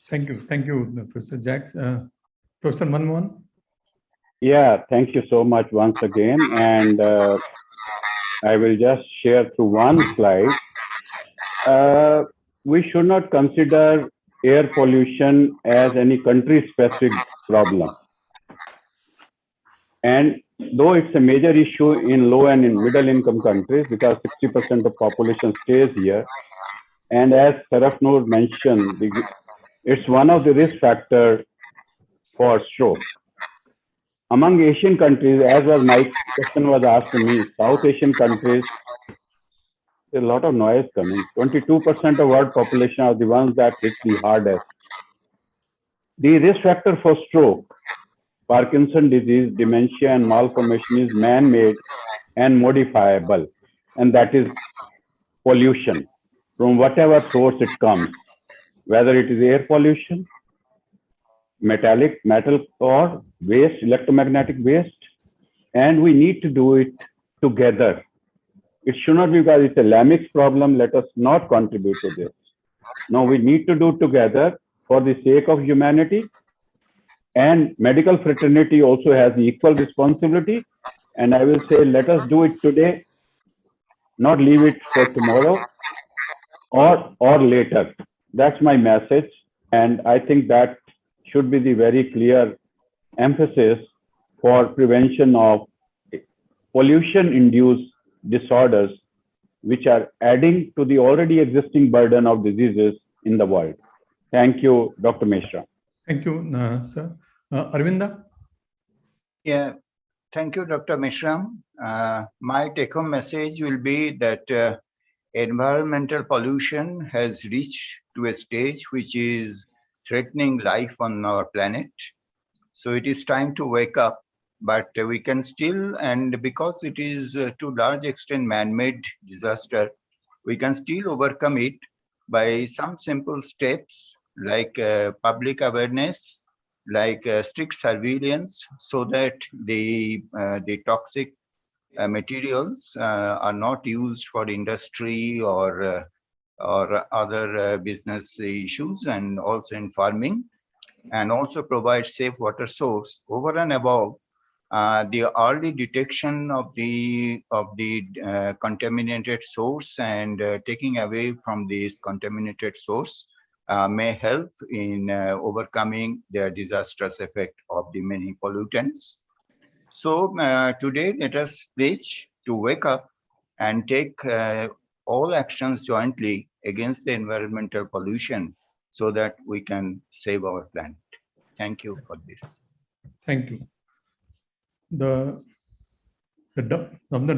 [SPEAKER 6] Thank you, Professor Jacques. Professor Manmohan?
[SPEAKER 2] Yeah, thank you so much once again. And I will just share through one slide. We should not consider air pollution as any country-specific problem. And though it's a major issue in low and in middle-income countries, because 60% of population stays here, and as Saraf Noor mentioned, it's one of the risk factors for stroke. Among Asian countries, as was my question was asked to me, South Asian countries, there's a lot of noise coming. 22% of world population are the ones that hit the hardest. The risk factor for stroke, Parkinson's disease, dementia, and malformation is man-made and modifiable, and that is pollution from whatever source it comes, whether it is air pollution, metal or waste, electromagnetic waste, and we need to do it together. It should not be because it's a Lamix problem, let us not contribute to this. No, we need to do together for the sake of humanity, and medical fraternity also has the equal responsibility. And I will say, let us do it today, not leave it for tomorrow or later. That's my message. And I think that should be the very clear emphasis for prevention of pollution-induced disorders, which are adding to the already existing burden of diseases in the world. Thank you, Dr. Mishra.
[SPEAKER 6] Thank you, sir. Arvinda?
[SPEAKER 8] Yeah, thank you, Dr. Mishram. My take-home message will be that environmental pollution has reached to a stage which is threatening life on our planet. So it is time to wake up, but we can still, and because it is to large extent man-made disaster, we can still overcome it by some simple steps like public awareness, like strict surveillance, so that the toxic materials are not used for industry or other business issues, and also in farming, and also provide safe water source. Over and above, the early detection of the contaminated source and taking away from this contaminated source may help in overcoming the disastrous effect of the many pollutants. So today, let us pledge to wake up and take all actions jointly against the environmental pollution so that we can save our planet. Thank you for this.
[SPEAKER 6] Thank you. From the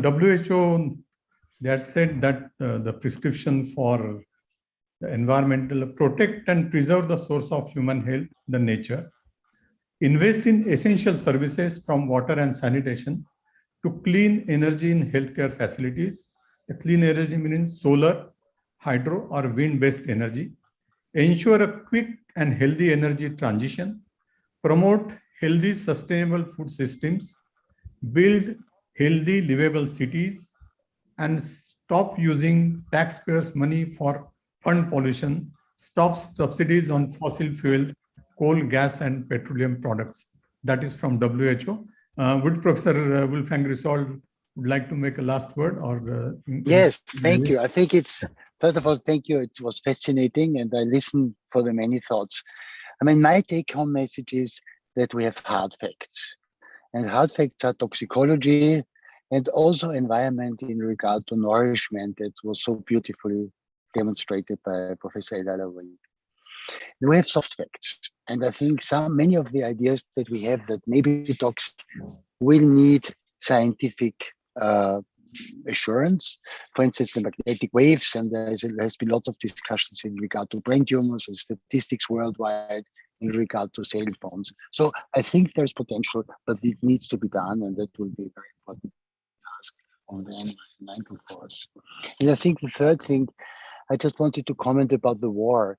[SPEAKER 6] WHO, they had said that the prescription for the environmental protect and preserve the source of human health, the nature, invest in essential services from water and sanitation to clean energy in healthcare facilities. The clean energy means solar, hydro, or wind-based energy. Ensure a quick and healthy energy transition. Promote healthy, sustainable food systems. Build healthy, livable cities. And stop using taxpayers' money for fund pollution. Stop subsidies on fossil fuels, coal, gas, and petroleum products. That is from WHO. Would Professor Wolfgang Risold would like to make a last word? Or
[SPEAKER 9] yes, thank you. I think it's, first of all, thank you. It was fascinating, and I listened for the many thoughts. I mean, my take-home message is that we have hard facts. And hard facts are toxicology and also environment in regard to nourishment that was so beautifully demonstrated by Professor Elalawi. We have soft facts. And I think many of the ideas that we have that maybe toxic will need scientific assurance. For instance, the magnetic waves, and there has been lots of discussions in regard to brain tumors and statistics worldwide in regard to cell phones. So I think there's potential, but it needs to be done, and that will be a very important task on the environmental force. And I think the third thing, I just wanted to comment about the war.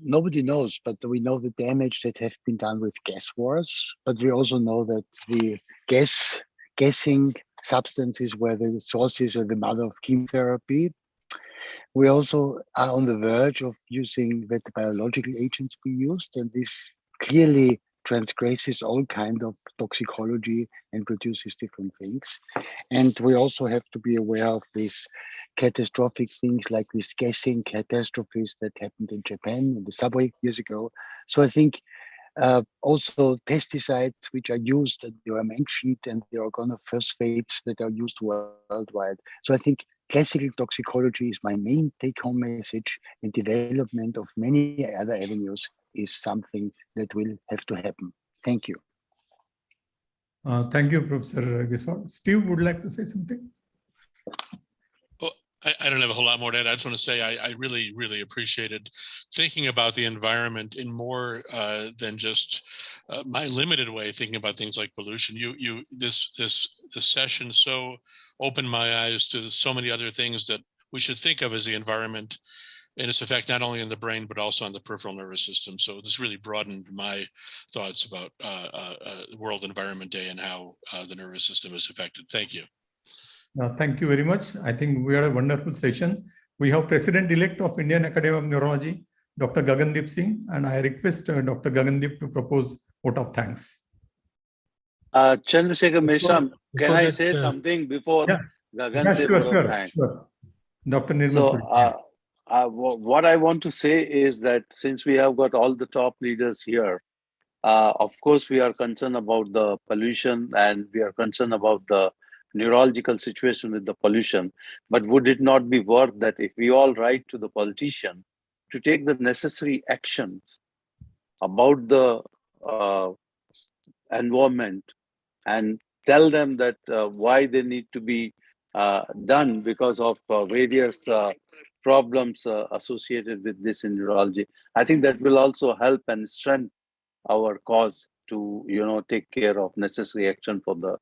[SPEAKER 9] Nobody knows, but we know the damage that have been done with gas wars, but we also know that the gassing substances were the sources or the mother of chemotherapy. We also are on the verge of using that biological agents be used, and this clearly transgresses all kind of toxicology and produces different things. And we also have to be aware of these catastrophic things like these gassing catastrophes that happened in Japan in the subway years ago. So I think also pesticides which are used, and they are mentioned, and the organophosphates that are used worldwide. So I think classical toxicology is my main take-home message, and development of many other avenues is something that will have to happen. Thank you.
[SPEAKER 6] Thank you, Professor Gisord. Steve would like to say something.
[SPEAKER 7] Well, I don't have a whole lot more to add. I just want to say I really, really appreciated thinking about the environment in more than just my limited way of thinking about things like pollution. This session so opened my eyes to so many other things that we should think of as the environment and its effect not only on the brain but also on the peripheral nervous system. So this really broadened my thoughts about World Environment Day and how the nervous system is affected. Thank you.
[SPEAKER 6] Thank you very much. I think we had a wonderful session. We have President-elect of Indian Academy of Neurology, Dr. Gagandeep Singh, and I request Dr. Gagandeep to propose vote of thanks.
[SPEAKER 4] Chandrasekhar Mishram, can I say something before Gagan says vote of thanks?
[SPEAKER 6] Sure. Dr. Nirmal.
[SPEAKER 4] So what I want to say is that since we have got all the top leaders here, Of course, we are concerned about the pollution and we are concerned about the neurological situation with the pollution. But would it not be worth that if we all write to the politician to take the necessary actions about the environment and tell them that why they need to be done because of various problems associated with this in neurology. I think that will also help and strengthen our cause to take care of necessary action for the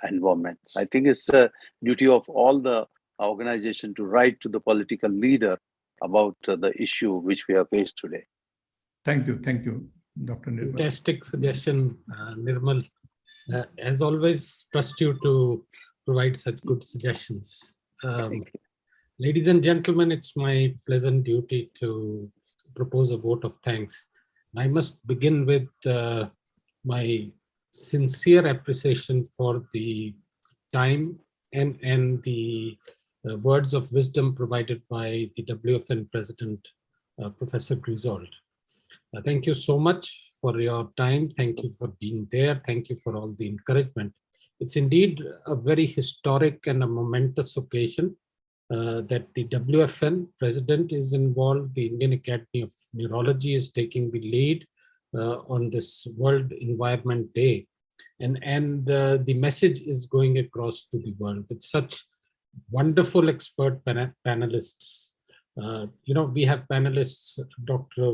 [SPEAKER 4] environment. I think it's a duty of all the organization to write to the political leader about the issue which we are faced today.
[SPEAKER 6] Thank you, Dr. Nirmal.
[SPEAKER 1] Fantastic suggestion, Nirmal. As always, trust you to provide such good suggestions. Ladies and gentlemen, it's my pleasant duty to propose a vote of thanks. I must begin with my sincere appreciation for the time and the words of wisdom provided by the WFN President, Professor Griswold. Thank you so much for your time. Thank you for being there. Thank you for all the encouragement. It's indeed a very historic and a momentous occasion that the WFN President is involved. The Indian Academy of Neurology is taking the lead on this World Environment Day. And the message is going across to the world with such wonderful expert panelists. We have panelists, Dr.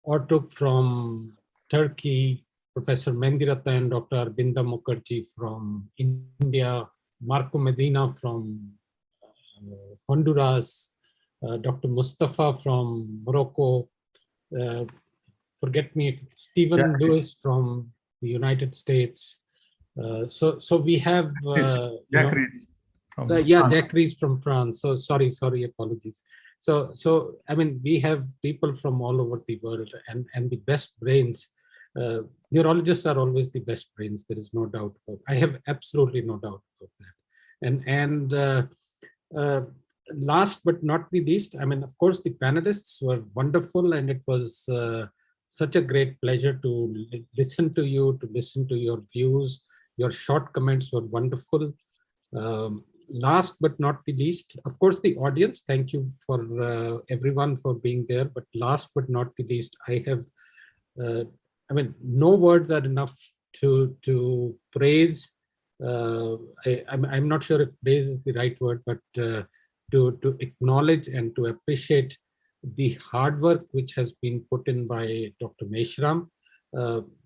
[SPEAKER 1] Ortuk from Turkey, Professor Mendirata and Dr. Arbinda Mukherjee from India, Marco Medina from Honduras, Dr. Mustafa from Morocco, Stephen Lewis from the United States. So we have Jack Rees from France. So sorry, apologies. So I mean, we have people from all over the world and the best brains. Neurologists are always the best brains. There is no doubt about. I have absolutely no doubt about that. And last but not the least, I mean, of course, the panelists were wonderful, and it was such a great pleasure to listen to you, to listen to your views. Your short comments were wonderful. Last but not the least, of course, the audience, thank you for everyone for being there. But last but not the least, I have, I mean, no words are enough to praise. I'm not sure if praise is the right word, but to acknowledge and to appreciate the hard work which has been put in by Dr. Meshram.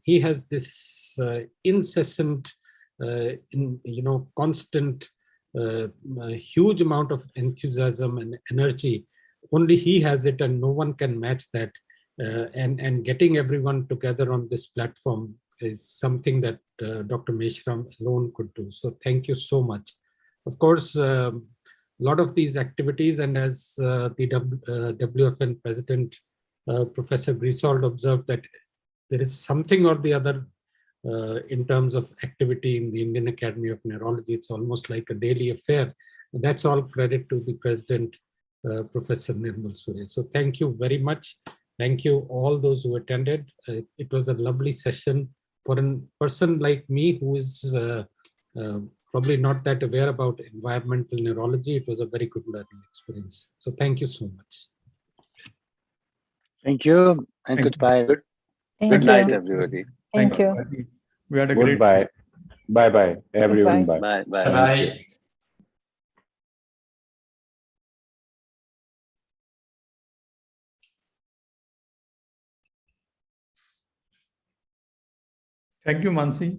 [SPEAKER 1] He has this incessant, constant, huge amount of enthusiasm and energy. Only he has it, and no one can match that. And getting everyone together on this platform is something that Dr. Meshram alone could do. So thank you so much. Of course, a lot of these activities, and as the WFN President, Professor Griswold observed, that there is something or the other in terms of activity in the Indian Academy of Neurology. It's almost like a daily affair. That's all credit to the President, Professor Nirmal Surya. So thank you very much. Thank you all those who attended. It was a lovely session. For a person like me who is probably not that aware about environmental neurology, it was a very good learning experience. So thank you so much.
[SPEAKER 9] Thank you and goodbye.
[SPEAKER 4] Good night, everybody.
[SPEAKER 3] Thank you.
[SPEAKER 6] We had a great
[SPEAKER 2] Goodbye. Bye-bye, everyone.
[SPEAKER 3] Bye.
[SPEAKER 2] Bye.
[SPEAKER 4] Bye.
[SPEAKER 5] Bye.
[SPEAKER 6] Thank you, Mansi.